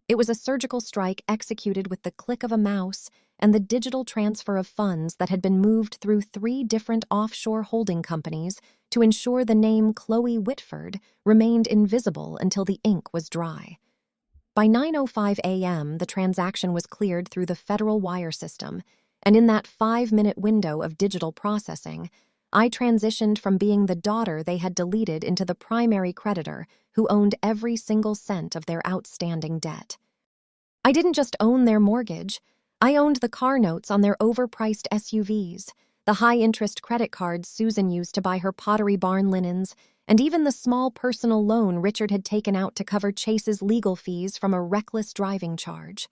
It was a surgical strike executed with the click of a mouse and the digital transfer of funds that had been moved through 3 different offshore holding companies to ensure the name Khloe Whitford remained invisible until the ink was dry. By 9:05 a.m., the transaction was cleared through the federal wire system, and in that 5-minute window of digital processing, I transitioned from being the daughter they had deleted into the primary creditor who owned every single cent of their outstanding debt. I didn't just own their mortgage, I owned the car notes on their overpriced SUVs, the high-interest credit cards Susan used to buy her Pottery Barn linens, and even the small personal loan Richard had taken out to cover Chase's legal fees from a reckless driving charge.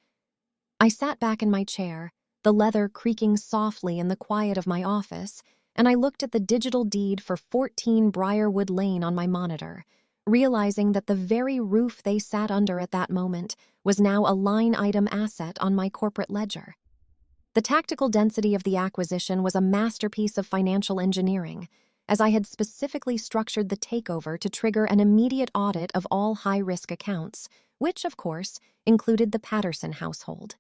I sat back in my chair, the leather creaking softly in the quiet of my office, and I looked at the digital deed for 14 Briarwood Lane on my monitor, realizing that the very roof they sat under at that moment was now a line-item asset on my corporate ledger. The tactical density of the acquisition was a masterpiece of financial engineering, as I had specifically structured the takeover to trigger an immediate audit of all high-risk accounts, which, of course, included the Patterson household.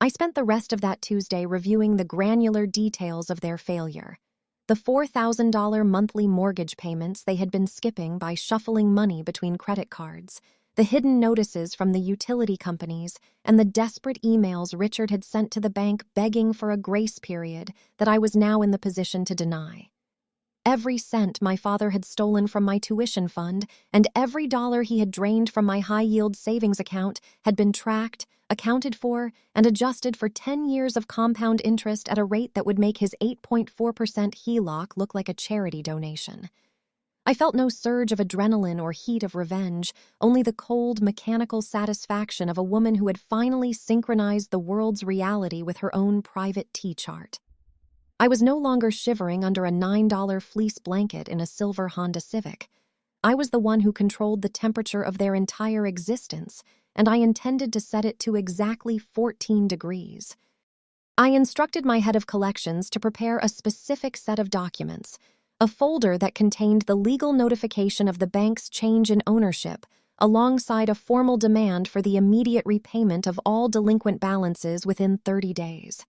I spent the rest of that Tuesday reviewing the granular details of their failure. The $4,000 monthly mortgage payments they had been skipping by shuffling money between credit cards, the hidden notices from the utility companies, and the desperate emails Richard had sent to the bank begging for a grace period that I was now in the position to deny. Every cent my father had stolen from my tuition fund and every dollar he had drained from my high-yield savings account had been tracked, accounted for, and adjusted for 10 years of compound interest at a rate that would make his 8.4% HELOC look like a charity donation. I felt no surge of adrenaline or heat of revenge, only the cold, mechanical satisfaction of a woman who had finally synchronized the world's reality with her own private T-chart. I was no longer shivering under a $9 fleece blanket in a silver Honda Civic. I was the one who controlled the temperature of their entire existence, and I intended to set it to exactly 14 degrees. I instructed my head of collections to prepare a specific set of documents, a folder that contained the legal notification of the bank's change in ownership, alongside a formal demand for the immediate repayment of all delinquent balances within 30 days.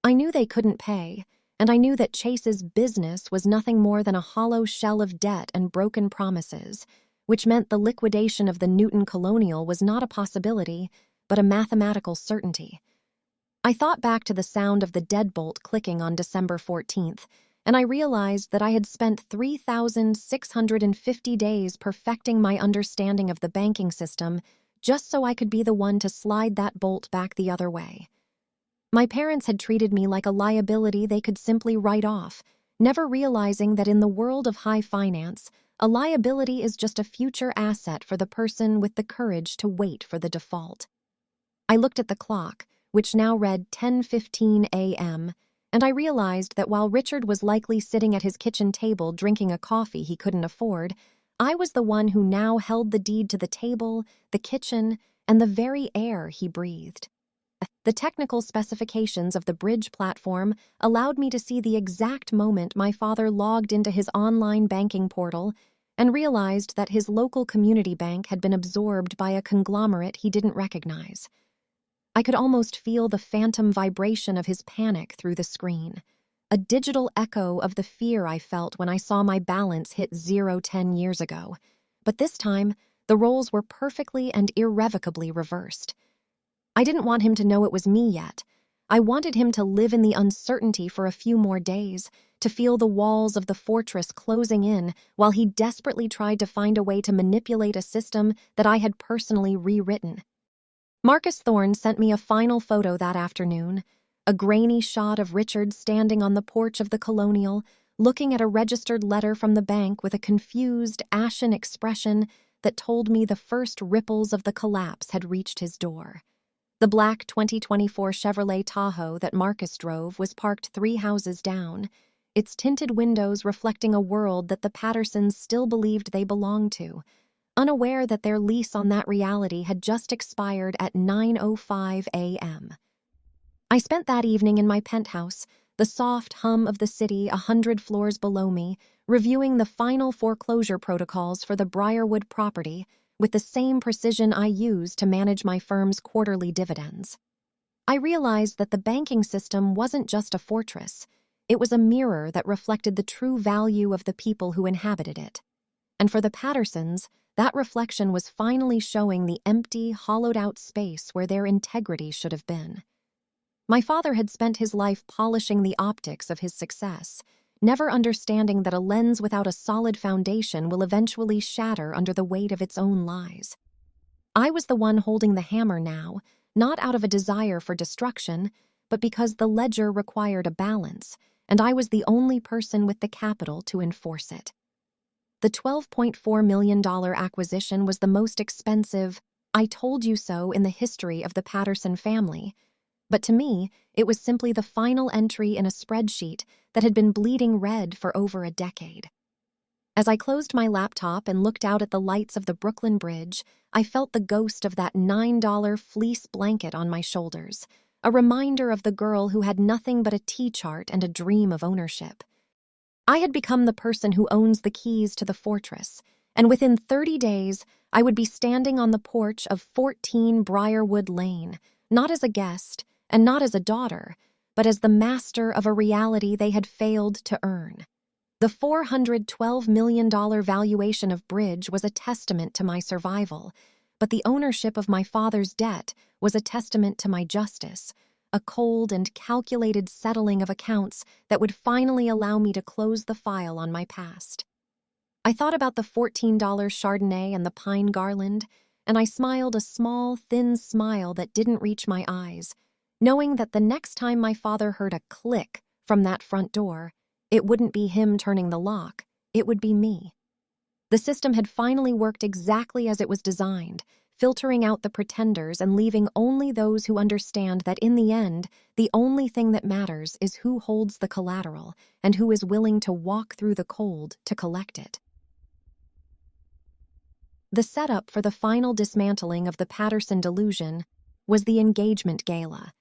I knew they couldn't pay, and I knew that Chase's business was nothing more than a hollow shell of debt and broken promises, which meant the liquidation of the Newton Colonial was not a possibility, but a mathematical certainty. I thought back to the sound of the deadbolt clicking on December 14th, and I realized that I had spent 3,650 days perfecting my understanding of the banking system just so I could be the one to slide that bolt back the other way. My parents had treated me like a liability they could simply write off, never realizing that in the world of high finance, a liability is just a future asset for the person with the courage to wait for the default. I looked at the clock, which now read 10:15 a.m., and I realized that while Richard was likely sitting at his kitchen table drinking a coffee he couldn't afford, I was the one who now held the deed to the table, the kitchen, and the very air he breathed. The technical specifications of the bridge platform allowed me to see the exact moment my father logged into his online banking portal and realized that his local community bank had been absorbed by a conglomerate he didn't recognize. I could almost feel the phantom vibration of his panic through the screen, a digital echo of the fear I felt when I saw my balance hit 0 10 years ago. But this time, the roles were perfectly and irrevocably reversed. I didn't want him to know it was me yet. I wanted him to live in the uncertainty for a few more days, to feel the walls of the fortress closing in while he desperately tried to find a way to manipulate a system that I had personally rewritten. Marcus Thorne sent me a final photo that afternoon, a grainy shot of Richard standing on the porch of the Colonial, looking at a registered letter from the bank with a confused, ashen expression that told me the first ripples of the collapse had reached his door. The black 2024 Chevrolet Tahoe that Marcus drove was parked 3 houses down, its tinted windows reflecting a world that the Pattersons still believed they belonged to, unaware that their lease on that reality had just expired at 9:05 a.m. I spent that evening in my penthouse, the soft hum of the city 100 floors below me, reviewing the final foreclosure protocols for the Briarwood property, with the same precision I use to manage my firm's quarterly dividends. I realized that the banking system wasn't just a fortress. It was a mirror that reflected the true value of the people who inhabited it. And for the Pattersons, that reflection was finally showing the empty, hollowed-out space where their integrity should have been. My father had spent his life polishing the optics of his success, never understanding that a lens without a solid foundation will eventually shatter under the weight of its own lies. I was the one holding the hammer now, not out of a desire for destruction, but because the ledger required a balance, and I was the only person with the capital to enforce it. The $12.4 million acquisition was the most expensive, I told you so, in the history of the Patterson family. But to me, it was simply the final entry in a spreadsheet that had been bleeding red for over a decade. As I closed my laptop and looked out at the lights of the Brooklyn Bridge, I felt the ghost of that $9 fleece blanket on my shoulders, a reminder of the girl who had nothing but a T-chart and a dream of ownership. I had become the person who owns the keys to the fortress, and within 30 days, I would be standing on the porch of 14 Briarwood Lane, not as a guest and not as a daughter, but as the master of a reality they had failed to earn. The $412 million valuation of Bridge was a testament to my survival, but the ownership of my father's debt was a testament to my justice, a cold and calculated settling of accounts that would finally allow me to close the file on my past. I thought about the $14 Chardonnay and the pine garland, and I smiled a small, thin smile that didn't reach my eyes, knowing that the next time my father heard a click from that front door, it wouldn't be him turning the lock, it would be me. The system had finally worked exactly as it was designed, filtering out the pretenders and leaving only those who understand that in the end, the only thing that matters is who holds the collateral and who is willing to walk through the cold to collect it. The setup for the final dismantling of the Patterson delusion was the engagement gala,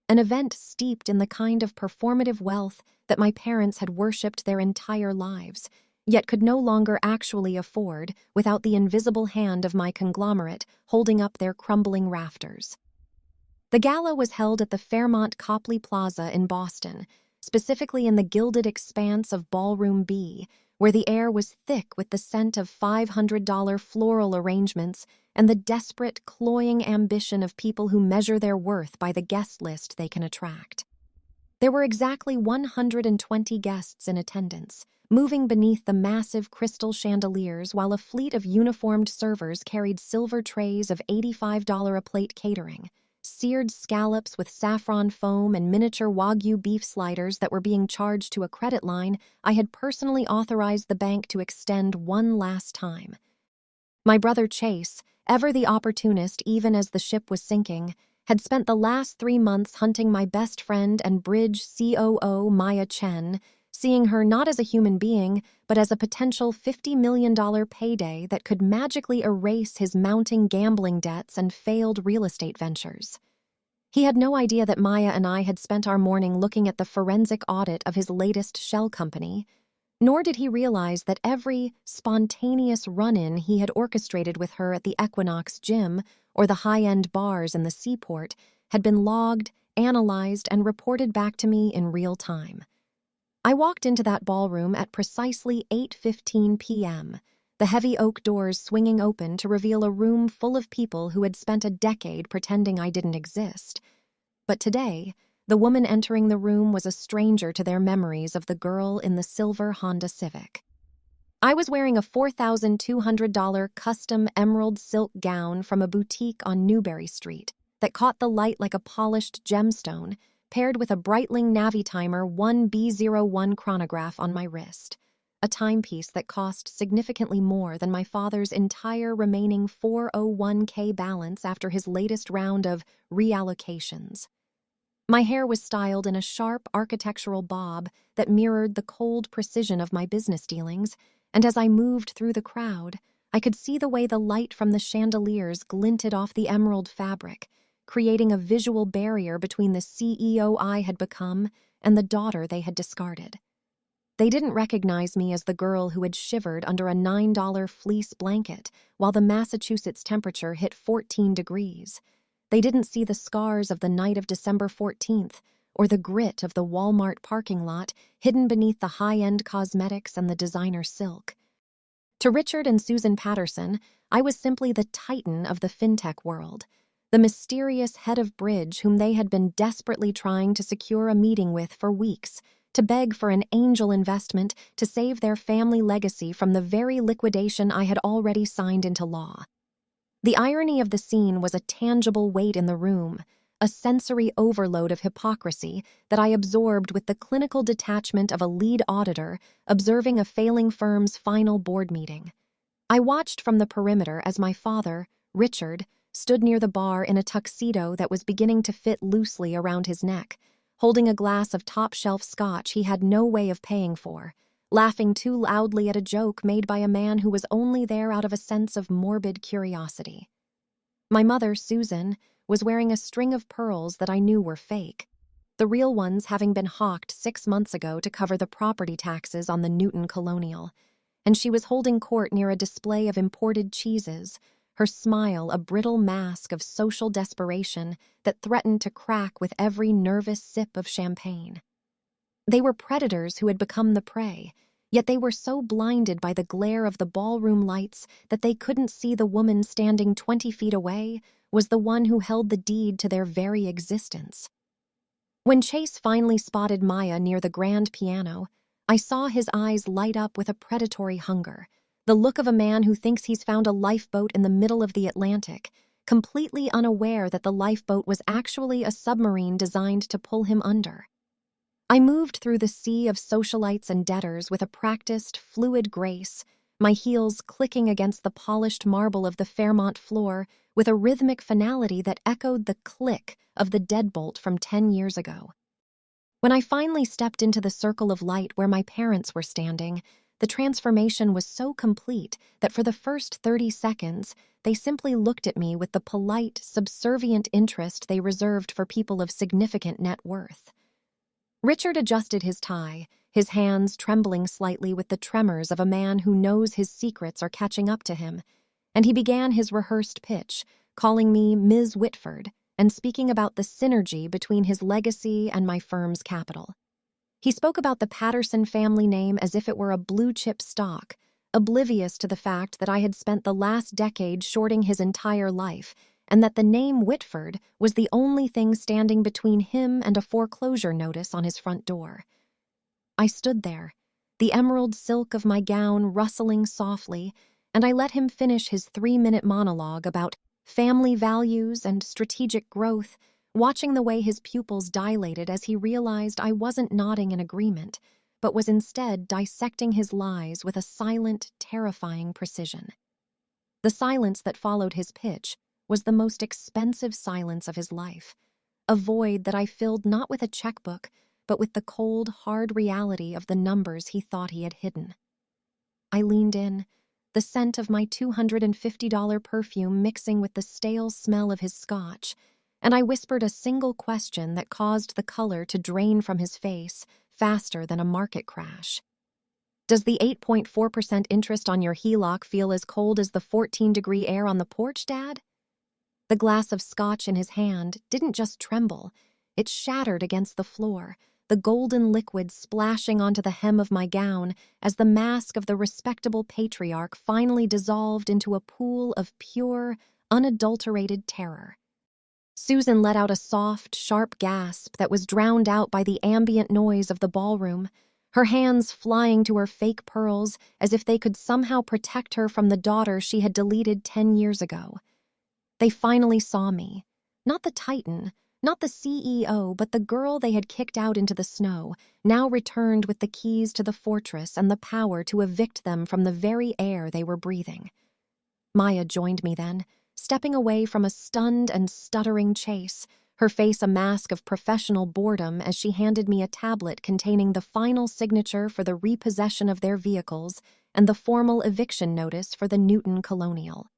an event steeped in the kind of performative wealth that my parents had worshipped their entire lives, yet could no longer actually afford without the invisible hand of my conglomerate holding up their crumbling rafters. The gala was held at the Fairmont Copley Plaza in Boston, specifically in the gilded expanse of Ballroom B, where the air was thick with the scent of $500 floral arrangements and the desperate, cloying ambition of people who measure their worth by the guest list they can attract. There were exactly 120 guests in attendance, moving beneath the massive crystal chandeliers while a fleet of uniformed servers carried silver trays of $85 a plate catering, seared scallops with saffron foam and miniature Wagyu beef sliders that were being charged to a credit line I had personally authorized the bank to extend one last time. My brother Chase, ever the opportunist even as the ship was sinking, had spent the last 3 months hunting my best friend and Bridge COO Maya Chen, seeing her not as a human being, but as a potential $50 million payday that could magically erase his mounting gambling debts and failed real estate ventures. He had no idea that Maya and I had spent our morning looking at the forensic audit of his latest shell company, nor did he realize that every spontaneous run-in he had orchestrated with her at the Equinox gym or the high-end bars in the seaport had been logged, analyzed, and reported back to me in real time. I walked into that ballroom at precisely 8:15 p.m., the heavy oak doors swinging open to reveal a room full of people who had spent a decade pretending I didn't exist. But today, the woman entering the room was a stranger to their memories of the girl in the silver Honda Civic. I was wearing a $4,200 custom emerald silk gown from a boutique on Newberry Street that caught the light like a polished gemstone, paired with a Breitling Navitimer 1B01 chronograph on my wrist, a timepiece that cost significantly more than my father's entire remaining 401k balance after his latest round of reallocations. My hair was styled in a sharp architectural bob that mirrored the cold precision of my business dealings, and as I moved through the crowd, I could see the way the light from the chandeliers glinted off the emerald fabric, creating a visual barrier between the CEO I had become and the daughter they had discarded. They didn't recognize me as the girl who had shivered under a $9 fleece blanket while the Massachusetts temperature hit 14 degrees. They didn't see the scars of the night of December 14th or the grit of the Walmart parking lot hidden beneath the high-end cosmetics and the designer silk. To Richard and Susan Patterson, I was simply the titan of the fintech world, the mysterious head of bridge whom they had been desperately trying to secure a meeting with for weeks, to beg for an angel investment to save their family legacy from the very liquidation I had already signed into law. The irony of the scene was a tangible weight in the room, a sensory overload of hypocrisy that I absorbed with the clinical detachment of a lead auditor observing a failing firm's final board meeting. I watched from the perimeter as my father, Richard, stood near the bar in a tuxedo that was beginning to fit loosely around his neck, holding a glass of top-shelf scotch he had no way of paying for, laughing too loudly at a joke made by a man who was only there out of a sense of morbid curiosity. My mother, Susan, was wearing a string of pearls that I knew were fake, the real ones having been hawked 6 months ago to cover the property taxes on the Newton Colonial, and she was holding court near a display of imported cheeses, her smile a brittle mask of social desperation that threatened to crack with every nervous sip of champagne. They were predators who had become the prey, yet they were so blinded by the glare of the ballroom lights that they couldn't see the woman standing 20 feet away was the one who held the deed to their very existence. When Chase finally spotted Maya near the grand piano, I saw his eyes light up with a predatory hunger, the look of a man who thinks he's found a lifeboat in the middle of the Atlantic, completely unaware that the lifeboat was actually a submarine designed to pull him under. I moved through the sea of socialites and debtors with a practiced, fluid grace, my heels clicking against the polished marble of the Fairmont floor with a rhythmic finality that echoed the click of the deadbolt from 10 years ago. When I finally stepped into the circle of light where my parents were standing, the transformation was so complete that for the first 30 seconds, they simply looked at me with the polite, subservient interest they reserved for people of significant net worth. Richard adjusted his tie, his hands trembling slightly with the tremors of a man who knows his secrets are catching up to him, and he began his rehearsed pitch, calling me Ms. Whitford and speaking about the synergy between his legacy and my firm's capital. He spoke about the Patterson family name as if it were a blue-chip stock, oblivious to the fact that I had spent the last decade shorting his entire life, and that the name Whitford was the only thing standing between him and a foreclosure notice on his front door. I stood there, the emerald silk of my gown rustling softly, and I let him finish his 3-minute monologue about family values and strategic growth, watching the way his pupils dilated as he realized I wasn't nodding in agreement, but was instead dissecting his lies with a silent, terrifying precision. The silence that followed his pitch was the most expensive silence of his life, a void that I filled not with a checkbook, but with the cold, hard reality of the numbers he thought he had hidden. I leaned in, the scent of my $250 perfume mixing with the stale smell of his scotch, and I whispered a single question that caused the color to drain from his face faster than a market crash. Does the 8.4% interest on your HELOC feel as cold as the 14-degree air on the porch, Dad? The glass of scotch in his hand didn't just tremble, it shattered against the floor, the golden liquid splashing onto the hem of my gown as the mask of the respectable patriarch finally dissolved into a pool of pure, unadulterated terror. Susan let out a soft, sharp gasp that was drowned out by the ambient noise of the ballroom, her hands flying to her fake pearls as if they could somehow protect her from the daughter she had deleted 10 years ago. They finally saw me, not the titan, not the CEO, but the girl they had kicked out into the snow, now returned with the keys to the fortress and the power to evict them from the very air they were breathing. Maya joined me then, stepping away from a stunned and stuttering Chase, her face a mask of professional boredom as she handed me a tablet containing the final signature for the repossession of their vehicles and the formal eviction notice for the Newton Colonial.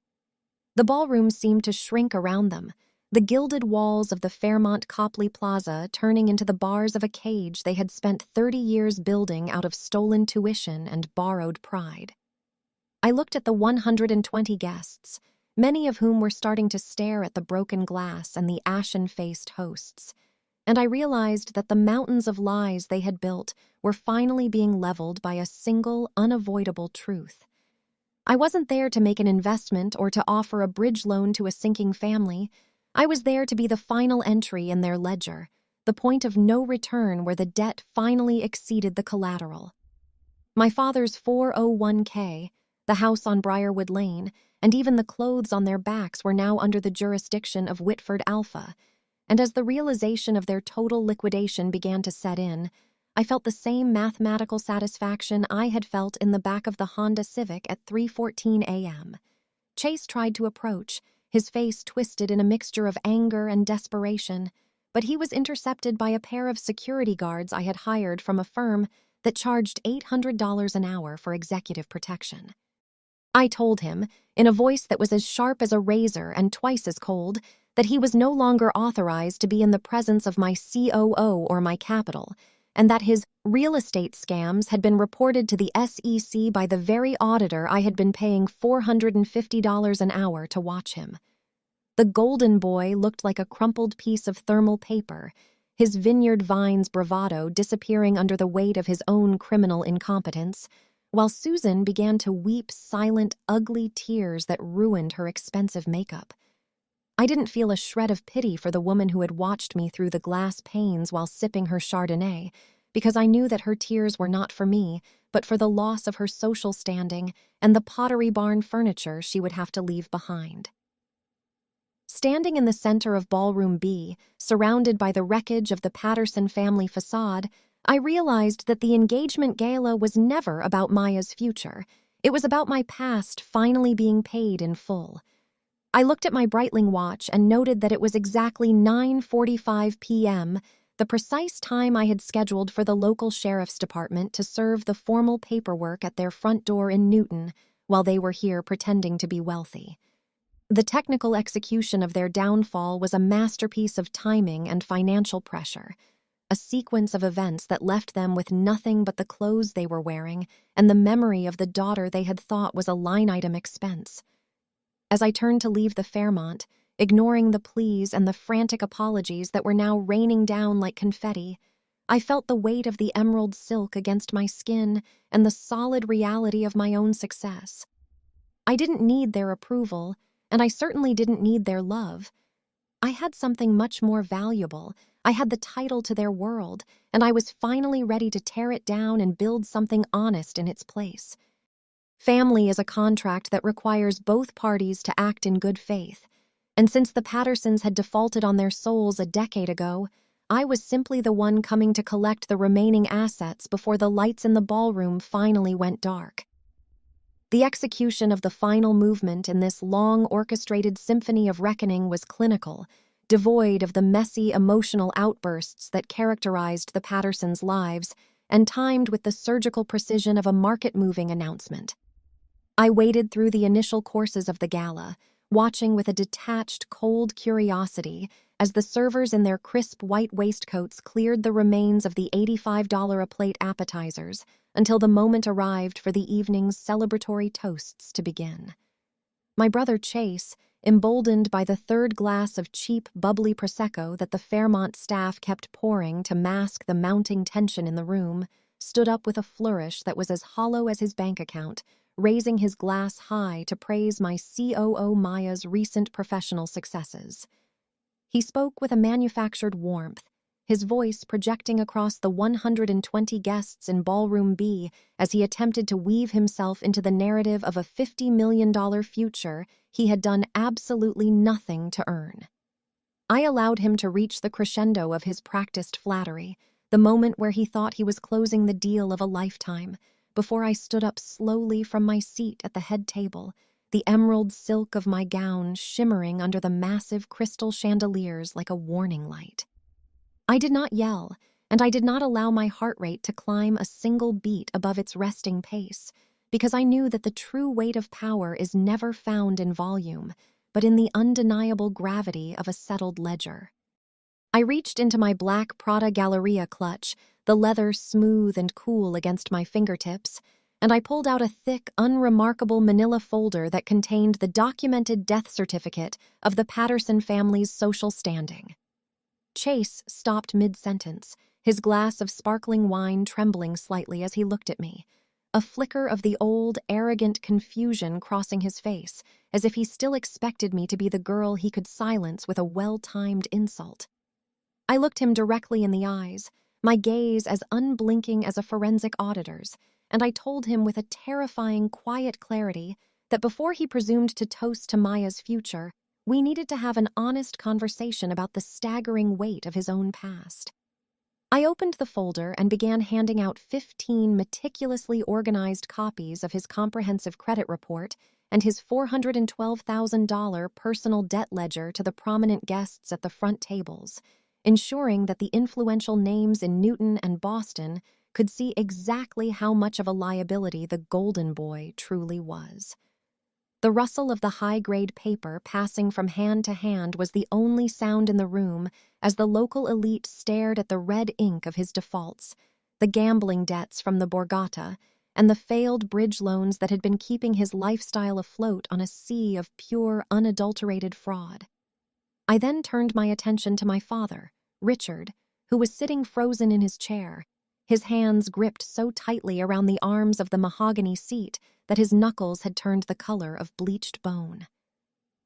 The ballroom seemed to shrink around them, the gilded walls of the Fairmont Copley Plaza turning into the bars of a cage they had spent 30 years building out of stolen tuition and borrowed pride. I looked at the 120 guests, many of whom were starting to stare at the broken glass and the ashen-faced hosts, and I realized that the mountains of lies they had built were finally being leveled by a single, unavoidable truth. I wasn't there to make an investment or to offer a bridge loan to a sinking family. I was there to be the final entry in their ledger, the point of no return where the debt finally exceeded the collateral. My father's 401k, the house on Briarwood Lane, and even the clothes on their backs were now under the jurisdiction of Whitford Alpha, and as the realization of their total liquidation began to set in, I felt the same mathematical satisfaction I had felt in the back of the Honda Civic at 3:14 a.m. Chase tried to approach, his face twisted in a mixture of anger and desperation, but he was intercepted by a pair of security guards I had hired from a firm that charged $800 an hour for executive protection. I told him, in a voice that was as sharp as a razor and twice as cold, that he was no longer authorized to be in the presence of my COO or my capital, and that his real estate scams had been reported to the SEC by the very auditor I had been paying $450 an hour to watch him. The golden boy looked like a crumpled piece of thermal paper, his Vineyard Vines bravado disappearing under the weight of his own criminal incompetence, while Susan began to weep silent, ugly tears that ruined her expensive makeup. I didn't feel a shred of pity for the woman who had watched me through the glass panes while sipping her Chardonnay, because I knew that her tears were not for me, but for the loss of her social standing and the Pottery Barn furniture she would have to leave behind. Standing in the center of Ballroom B, surrounded by the wreckage of the Patterson family facade, I realized that the engagement gala was never about Maya's future. It was about my past finally being paid in full. I looked at my Breitling watch and noted that it was exactly 9:45 p.m., the precise time I had scheduled for the local sheriff's department to serve the formal paperwork at their front door in Newton while they were here pretending to be wealthy. The technical execution of their downfall was a masterpiece of timing and financial pressure, a sequence of events that left them with nothing but the clothes they were wearing and the memory of the daughter they had thought was a line-item expense. As I turned to leave the Fairmont, ignoring the pleas and the frantic apologies that were now raining down like confetti, I felt the weight of the emerald silk against my skin and the solid reality of my own success. I didn't need their approval, and I certainly didn't need their love. I had something much more valuable. I had the title to their world, and I was finally ready to tear it down and build something honest in its place. Family is a contract that requires both parties to act in good faith, and since the Pattersons had defaulted on their souls a decade ago, I was simply the one coming to collect the remaining assets before the lights in the ballroom finally went dark. The execution of the final movement in this long orchestrated symphony of reckoning was clinical, devoid of the messy emotional outbursts that characterized the Pattersons' lives, and timed with the surgical precision of a market-moving announcement. I waded through the initial courses of the gala, watching with a detached, cold curiosity as the servers in their crisp white waistcoats cleared the remains of the $85 a plate appetizers until the moment arrived for the evening's celebratory toasts to begin. My brother Chase, emboldened by the third glass of cheap, bubbly Prosecco that the Fairmont staff kept pouring to mask the mounting tension in the room, stood up with a flourish that was as hollow as his bank account, raising his glass high to praise my COO Maya's recent professional successes. He spoke with a manufactured warmth, his voice projecting across the 120 guests in Ballroom B as he attempted to weave himself into the narrative of a $50 million future he had done absolutely nothing to earn. I allowed him to reach the crescendo of his practiced flattery, the moment where he thought he was closing the deal of a lifetime, before I stood up slowly from my seat at the head table, the emerald silk of my gown shimmering under the massive crystal chandeliers like a warning light. I did not yell, and I did not allow my heart rate to climb a single beat above its resting pace, because I knew that the true weight of power is never found in volume, but in the undeniable gravity of a settled ledger. I reached into my black Prada Galleria clutch, the leather smooth and cool against my fingertips, and I pulled out a thick, unremarkable manila folder that contained the documented death certificate of the Patterson family's social standing. Chase stopped mid-sentence, his glass of sparkling wine trembling slightly as he looked at me, a flicker of the old, arrogant confusion crossing his face, as if he still expected me to be the girl he could silence with a well-timed insult. I looked him directly in the eyes, my gaze as unblinking as a forensic auditor's, and I told him with a terrifying, quiet clarity that before he presumed to toast to Maya's future, we needed to have an honest conversation about the staggering weight of his own past. I opened the folder and began handing out 15 meticulously organized copies of his comprehensive credit report and his $412,000 personal debt ledger to the prominent guests at the front tables, ensuring that the influential names in Newton and Boston could see exactly how much of a liability the Golden Boy truly was. The rustle of the high-grade paper passing from hand to hand was the only sound in the room as the local elite stared at the red ink of his defaults, the gambling debts from the Borgata, and the failed bridge loans that had been keeping his lifestyle afloat on a sea of pure, unadulterated fraud. I then turned my attention to my father, Richard, who was sitting frozen in his chair, his hands gripped so tightly around the arms of the mahogany seat that his knuckles had turned the color of bleached bone.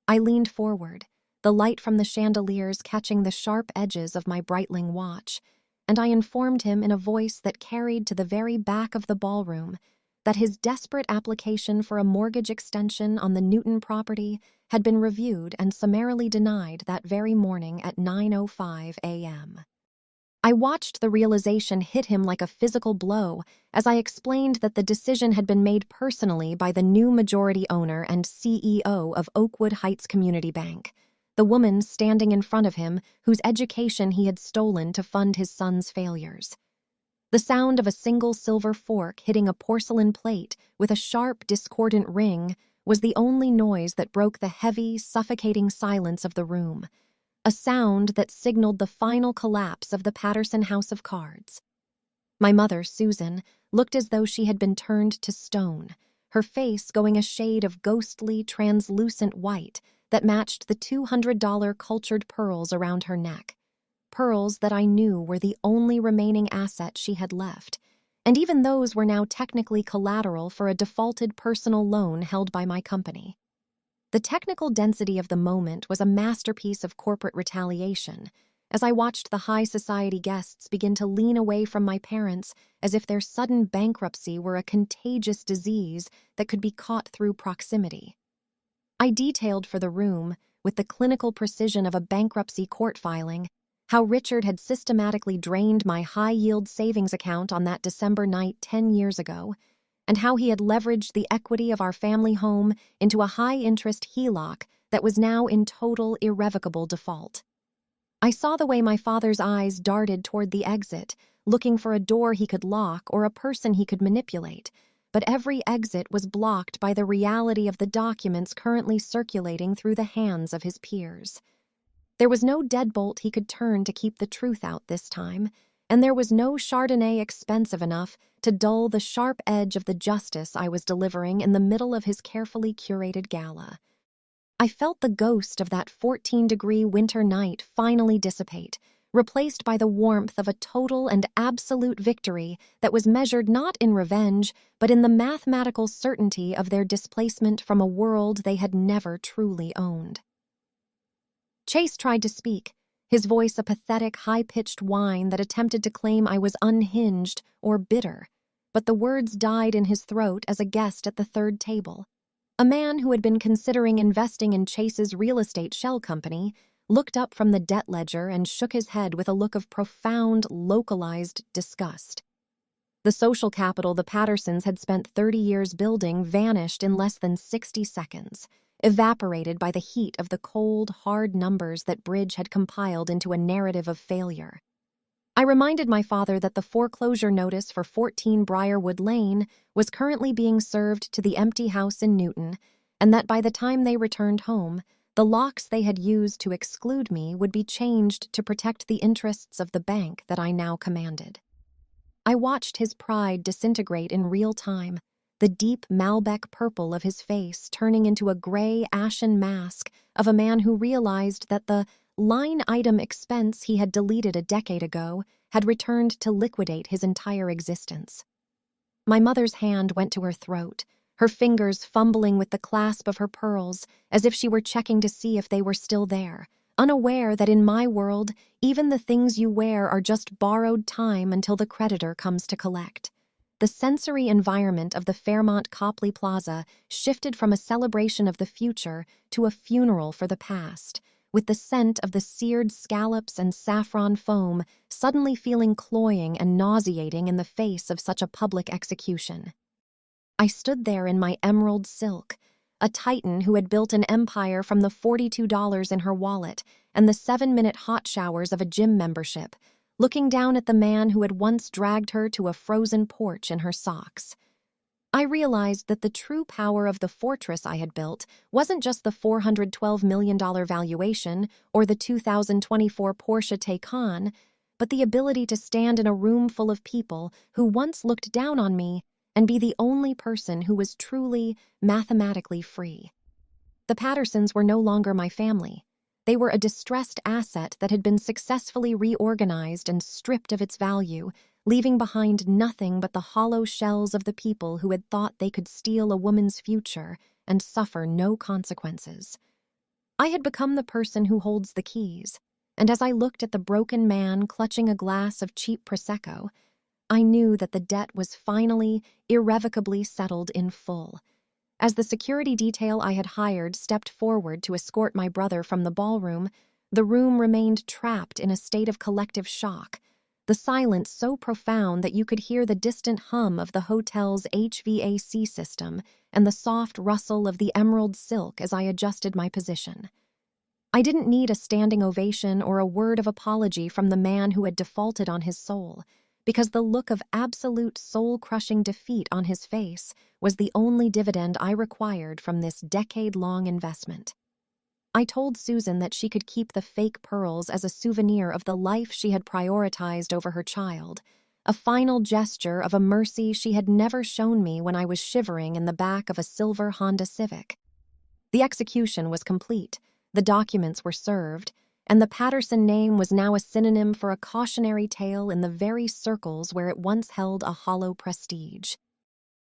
I leaned forward, the light from the chandeliers catching the sharp edges of my Breitling watch, and I informed him in a voice that carried to the very back of the ballroom that his desperate application for a mortgage extension on the Newton property had been reviewed and summarily denied that very morning at 9:05 a.m. I watched the realization hit him like a physical blow as I explained that the decision had been made personally by the new majority owner and CEO of Oakwood Heights Community Bank, the woman standing in front of him whose education he had stolen to fund his son's failures. The sound of a single silver fork hitting a porcelain plate with a sharp, discordant ring was the only noise that broke the heavy, suffocating silence of the room, a sound that signaled the final collapse of the Patterson house of cards. My mother, Susan, looked as though she had been turned to stone, her face going a shade of ghostly, translucent white that matched the $200 cultured pearls around her neck, pearls that I knew were the only remaining asset she had left, and even those were now technically collateral for a defaulted personal loan held by my company. The technical density of the moment was a masterpiece of corporate retaliation, as I watched the high society guests begin to lean away from my parents as if their sudden bankruptcy were a contagious disease that could be caught through proximity. I detailed for the room, with the clinical precision of a bankruptcy court filing, how Richard had systematically drained my high-yield savings account on that December night 10 years ago, and how he had leveraged the equity of our family home into a high-interest HELOC that was now in total, irrevocable default. I saw the way my father's eyes darted toward the exit, looking for a door he could lock or a person he could manipulate, but every exit was blocked by the reality of the documents currently circulating through the hands of his peers. There was no deadbolt he could turn to keep the truth out this time, and there was no Chardonnay expensive enough to dull the sharp edge of the justice I was delivering in the middle of his carefully curated gala. I felt the ghost of that 14-degree winter night finally dissipate, replaced by the warmth of a total and absolute victory that was measured not in revenge, but in the mathematical certainty of their displacement from a world they had never truly owned. Chase tried to speak, his voice a pathetic, high-pitched whine that attempted to claim I was unhinged or bitter, but the words died in his throat as a guest at the third table. A man who had been considering investing in Chase's real estate shell company looked up from the debt ledger and shook his head with a look of profound, localized disgust. The social capital the Pattersons had spent 30 years building vanished in less than 60 seconds, evaporated by the heat of the cold, hard numbers that Bridge had compiled into a narrative of failure. I reminded my father that the foreclosure notice for 14 Briarwood Lane was currently being served to the empty house in Newton, and that by the time they returned home, The locks they had used to exclude me would be changed to protect the interests of the bank that I now commanded. I watched his pride disintegrate in real time, the deep Malbec purple of his face turning into a gray, ashen mask of a man who realized that the line-item expense he had deleted a decade ago had returned to liquidate his entire existence. My mother's hand went to her throat, her fingers fumbling with the clasp of her pearls as if she were checking to see if they were still there, unaware that in my world, even the things you wear are just borrowed time until the creditor comes to collect. The sensory environment of the Fairmont Copley Plaza shifted from a celebration of the future to a funeral for the past, with the scent of the seared scallops and saffron foam suddenly feeling cloying and nauseating in the face of such a public execution. I stood there in my emerald silk, a titan who had built an empire from the $42 in her wallet and the 7-minute hot showers of a gym membership, looking down at the man who had once dragged her to a frozen porch in her socks. I realized that the true power of the fortress I had built wasn't just the $412 million valuation or the 2024 Porsche Taycan, but the ability to stand in a room full of people who once looked down on me and be the only person who was truly, mathematically free. The Pattersons were no longer my family. They were a distressed asset that had been successfully reorganized and stripped of its value, leaving behind nothing but the hollow shells of the people who had thought they could steal a woman's future and suffer no consequences. I had become the person who holds the keys, and as I looked at the broken man clutching a glass of cheap Prosecco, I knew that the debt was finally, irrevocably settled in full. As the security detail I had hired stepped forward to escort my brother from the ballroom, the room remained trapped in a state of collective shock, the silence so profound that you could hear the distant hum of the hotel's HVAC system and the soft rustle of the emerald silk as I adjusted my position. I didn't need a standing ovation or a word of apology from the man who had defaulted on his soul, because the look of absolute soul-crushing defeat on his face was the only dividend I required from this decade-long investment. I told Susan that she could keep the fake pearls as a souvenir of the life she had prioritized over her child, a final gesture of a mercy she had never shown me when I was shivering in the back of a silver Honda Civic. The execution was complete, the documents were served, and the Patterson name was now a synonym for a cautionary tale in the very circles where it once held a hollow prestige.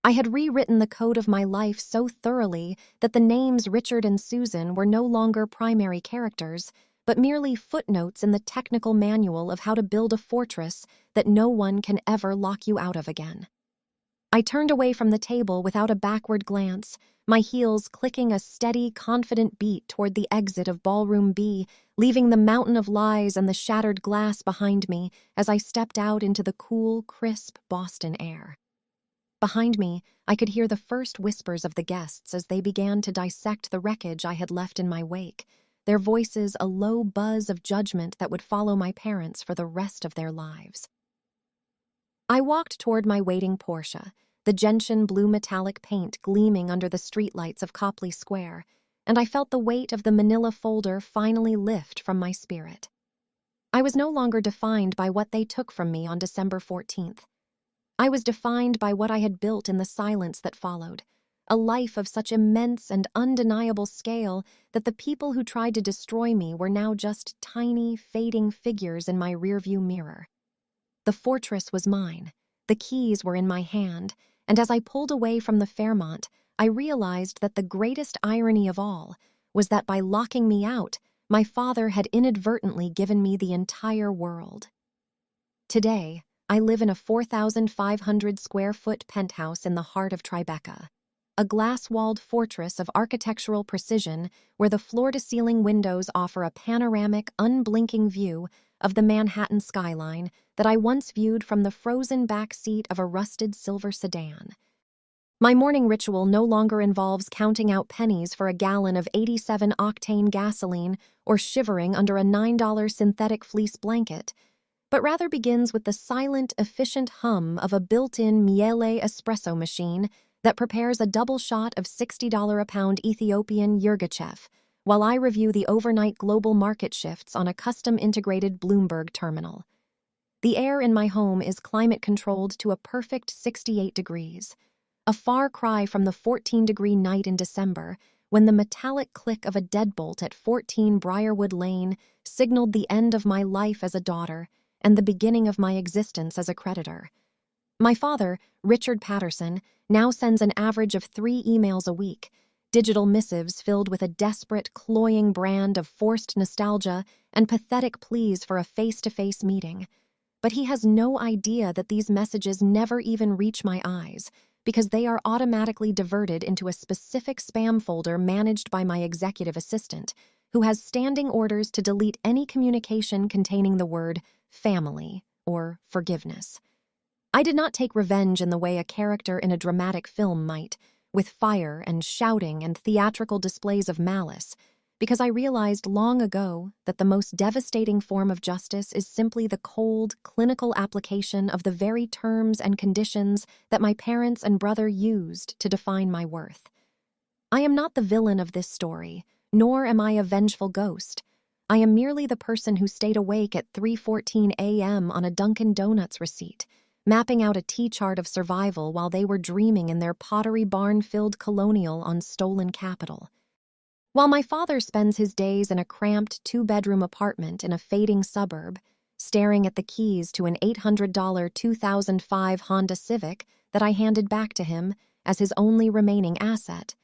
I had rewritten the code of my life so thoroughly that the names Richard and Susan were no longer primary characters, but merely footnotes in the technical manual of how to build a fortress that no one can ever lock you out of again. I turned away from the table without a backward glance, my heels clicking a steady, confident beat toward the exit of Ballroom B, leaving the mountain of lies and the shattered glass behind me as I stepped out into the cool, crisp Boston air. Behind me, I could hear the first whispers of the guests as they began to dissect the wreckage I had left in my wake, their voices a low buzz of judgment that would follow my parents for the rest of their lives. I walked toward my waiting Porsche, the gentian blue metallic paint gleaming under the streetlights of Copley Square, and I felt the weight of the manila folder finally lift from my spirit. I was no longer defined by what they took from me on December 14th. I was defined by what I had built in the silence that followed, a life of such immense and undeniable scale that the people who tried to destroy me were now just tiny, fading figures in my rearview mirror. The fortress was mine, the keys were in my hand, and as I pulled away from the Fairmont, I realized that the greatest irony of all was that by locking me out, my father had inadvertently given me the entire world. Today, I live in a 4,500-square-foot penthouse in the heart of Tribeca, a glass-walled fortress of architectural precision where the floor-to-ceiling windows offer a panoramic, unblinking view of the Manhattan skyline that I once viewed from the frozen back seat of a rusted silver sedan. My morning ritual no longer involves counting out pennies for a gallon of 87-octane gasoline or shivering under a $9 synthetic fleece blanket, but rather begins with the silent, efficient hum of a built-in Miele espresso machine that prepares a double shot of $60 a pound Ethiopian Yirgacheffe, while I review the overnight global market shifts on a custom-integrated Bloomberg terminal. The air in my home is climate-controlled to a perfect 68 degrees, a far cry from the 14-degree night in December when the metallic click of a deadbolt at 14 Briarwood Lane signaled the end of my life as a daughter and the beginning of my existence as a creditor. My father, Richard Patterson, now sends an average of 3 emails a week, digital missives filled with a desperate, cloying brand of forced nostalgia and pathetic pleas for a face-to-face meeting. But he has no idea that these messages never even reach my eyes, because they are automatically diverted into a specific spam folder managed by my executive assistant, who has standing orders to delete any communication containing the word family or forgiveness. I did not take revenge in the way a character in a dramatic film might, with fire and shouting and theatrical displays of malice, because I realized long ago that the most devastating form of justice is simply the cold, clinical application of the very terms and conditions that my parents and brother used to define my worth. I am not the villain of this story, nor am I a vengeful ghost. I am merely the person who stayed awake at 3:14 a.m. on a Dunkin' Donuts receipt, mapping out a T-chart of survival while they were dreaming in their Pottery Barn-filled colonial on stolen capital. While my father spends his days in a cramped 2-bedroom apartment in a fading suburb, staring at the keys to an $800 2005 Honda Civic that I handed back to him as his only remaining asset,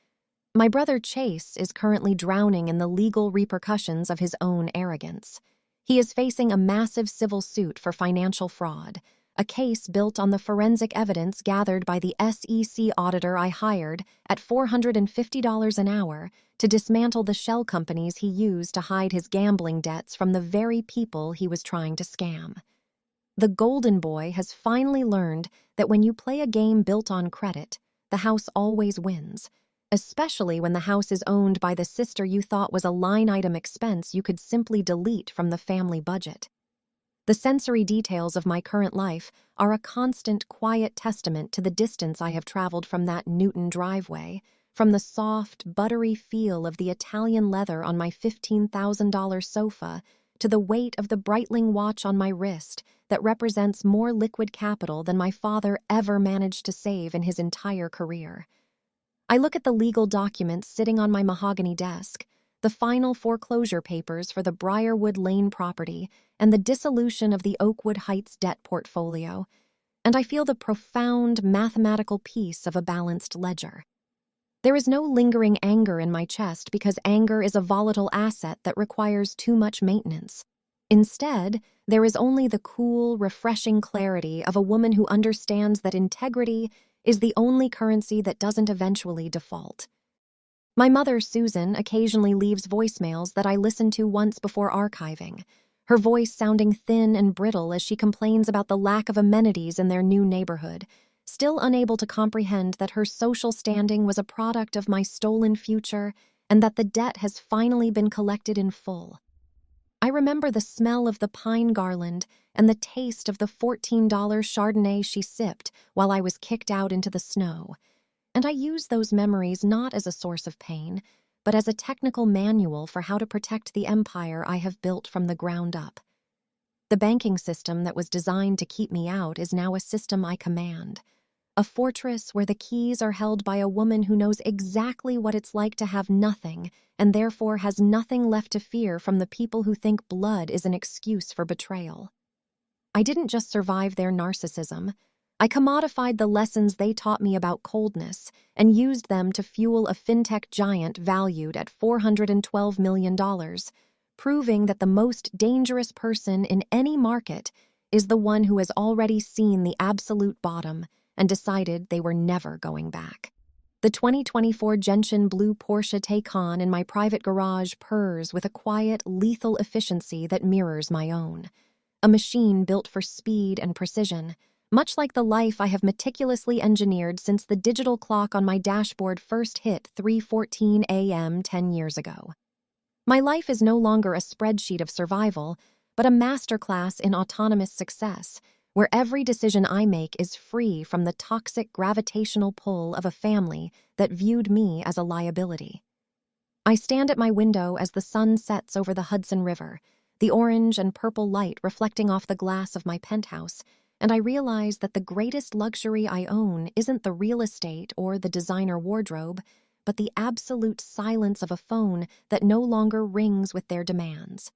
my brother Chase is currently drowning in the legal repercussions of his own arrogance. He is facing a massive civil suit for financial fraud, a case built on the forensic evidence gathered by the SEC auditor I hired at $450 an hour to dismantle the shell companies he used to hide his gambling debts from the very people he was trying to scam. The golden boy has finally learned that when you play a game built on credit, the house always wins, especially when the house is owned by the sister you thought was a line-item expense you could simply delete from the family budget. The sensory details of my current life are a constant, quiet testament to the distance I have traveled from that Newton driveway, from the soft, buttery feel of the Italian leather on my $15,000 sofa to the weight of the Breitling watch on my wrist that represents more liquid capital than my father ever managed to save in his entire career. I look at the legal documents sitting on my mahogany desk, the final foreclosure papers for the Briarwood Lane property, and the dissolution of the Oakwood Heights debt portfolio, and I feel the profound mathematical peace of a balanced ledger. There is no lingering anger in my chest because anger is a volatile asset that requires too much maintenance. Instead, there is only the cool, refreshing clarity of a woman who understands that integrity is the only currency that doesn't eventually default. My mother, Susan, occasionally leaves voicemails that I listen to once before archiving, her voice sounding thin and brittle as she complains about the lack of amenities in their new neighborhood, still unable to comprehend that her social standing was a product of my stolen future and that the debt has finally been collected in full. I remember the smell of the pine garland and the taste of the $14 Chardonnay she sipped while I was kicked out into the snow, and I use those memories not as a source of pain, but as a technical manual for how to protect the empire I have built from the ground up. The banking system that was designed to keep me out is now a system I command, a fortress where the keys are held by a woman who knows exactly what it's like to have nothing and therefore has nothing left to fear from the people who think blood is an excuse for betrayal. I didn't just survive their narcissism. I commodified the lessons they taught me about coldness and used them to fuel a fintech giant valued at $412 million, proving that the most dangerous person in any market is the one who has already seen the absolute bottom and decided they were never going back. The 2024 Gentian blue Porsche Taycan in my private garage purrs with a quiet, lethal efficiency that mirrors my own. A machine built for speed and precision, much like the life I have meticulously engineered since the digital clock on my dashboard first hit 3:14 a.m. 10 years ago. My life is no longer a spreadsheet of survival, but a masterclass in autonomous success, where every decision I make is free from the toxic gravitational pull of a family that viewed me as a liability. I stand at my window as the sun sets over the Hudson River, the orange and purple light reflecting off the glass of my penthouse, and I realize that the greatest luxury I own isn't the real estate or the designer wardrobe, but the absolute silence of a phone that no longer rings with their demands.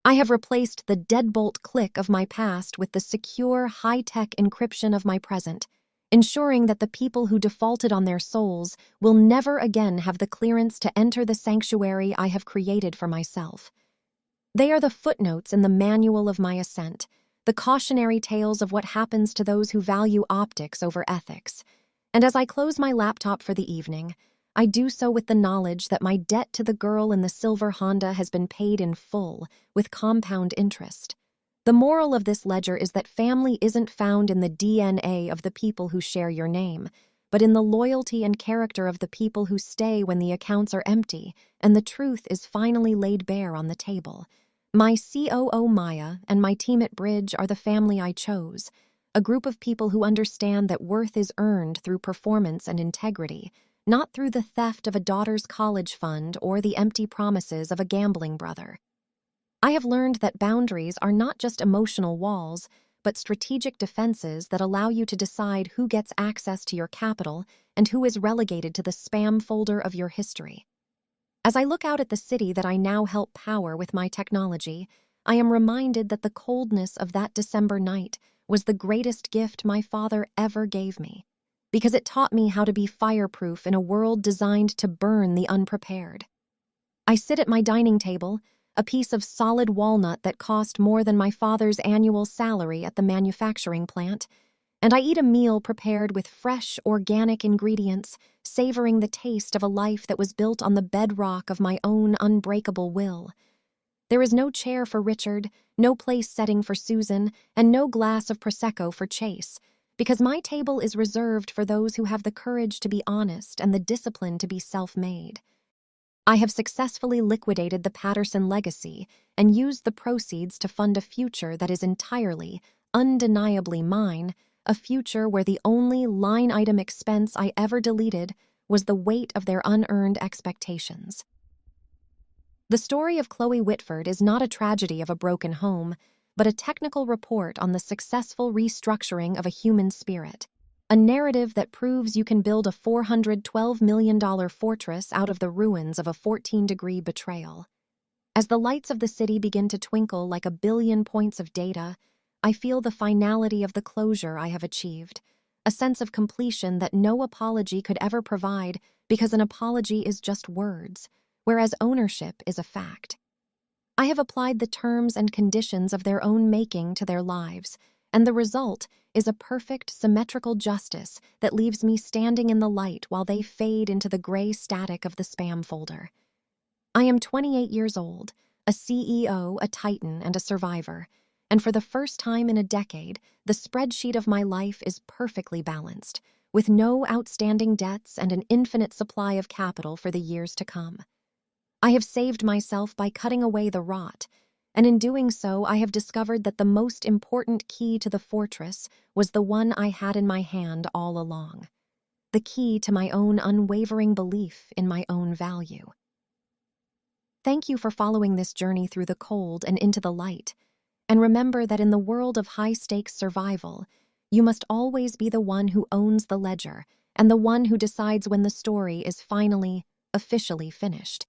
I have replaced the deadbolt click of my past with the secure, high-tech encryption of my present, ensuring that the people who defaulted on their souls will never again have the clearance to enter the sanctuary I have created for myself. They are the footnotes in the manual of my ascent, the cautionary tales of what happens to those who value optics over ethics. And as I close my laptop for the evening, I do so with the knowledge that my debt to the girl in the silver Honda has been paid in full, with compound interest. The moral of this ledger is that family isn't found in the DNA of the people who share your name, but in the loyalty and character of the people who stay when the accounts are empty and the truth is finally laid bare on the table. My COO Maya and my team at Bridge are the family I chose, a group of people who understand that worth is earned through performance and integrity, not through the theft of a daughter's college fund or the empty promises of a gambling brother. I have learned that boundaries are not just emotional walls, but strategic defenses that allow you to decide who gets access to your capital and who is relegated to the spam folder of your history. As I look out at the city that I now help power with my technology, I am reminded that the coldness of that December night was the greatest gift my father ever gave me, because it taught me how to be fireproof in a world designed to burn the unprepared. I sit at my dining table, a piece of solid walnut that cost more than my father's annual salary at the manufacturing plant, and I eat a meal prepared with fresh, organic ingredients, savoring the taste of a life that was built on the bedrock of my own unbreakable will. There is no chair for Richard, no place setting for Susan, and no glass of Prosecco for Chase, because my table is reserved for those who have the courage to be honest and the discipline to be self-made. I have successfully liquidated the Patterson legacy and used the proceeds to fund a future that is entirely, undeniably mine, a future where the only line-item expense I ever deleted was the weight of their unearned expectations. The story of Khloe Whitford is not a tragedy of a broken home, but a technical report on the successful restructuring of a human spirit, a narrative that proves you can build a $412 million fortress out of the ruins of a 14-degree betrayal. As the lights of the city begin to twinkle like a billion points of data, I feel the finality of the closure I have achieved, a sense of completion that no apology could ever provide because an apology is just words, whereas ownership is a fact. I have applied the terms and conditions of their own making to their lives, and the result is a perfect, symmetrical justice that leaves me standing in the light while they fade into the gray static of the spam folder. I am 28 years old, a CEO, a titan, and a survivor, and for the first time in a decade, the spreadsheet of my life is perfectly balanced, with no outstanding debts and an infinite supply of capital for the years to come. I have saved myself by cutting away the rot, and in doing so, I have discovered that the most important key to the fortress was the one I had in my hand all along, the key to my own unwavering belief in my own value. Thank you for following this journey through the cold and into the light, and remember that in the world of high-stakes survival, you must always be the one who owns the ledger and the one who decides when the story is finally, officially finished.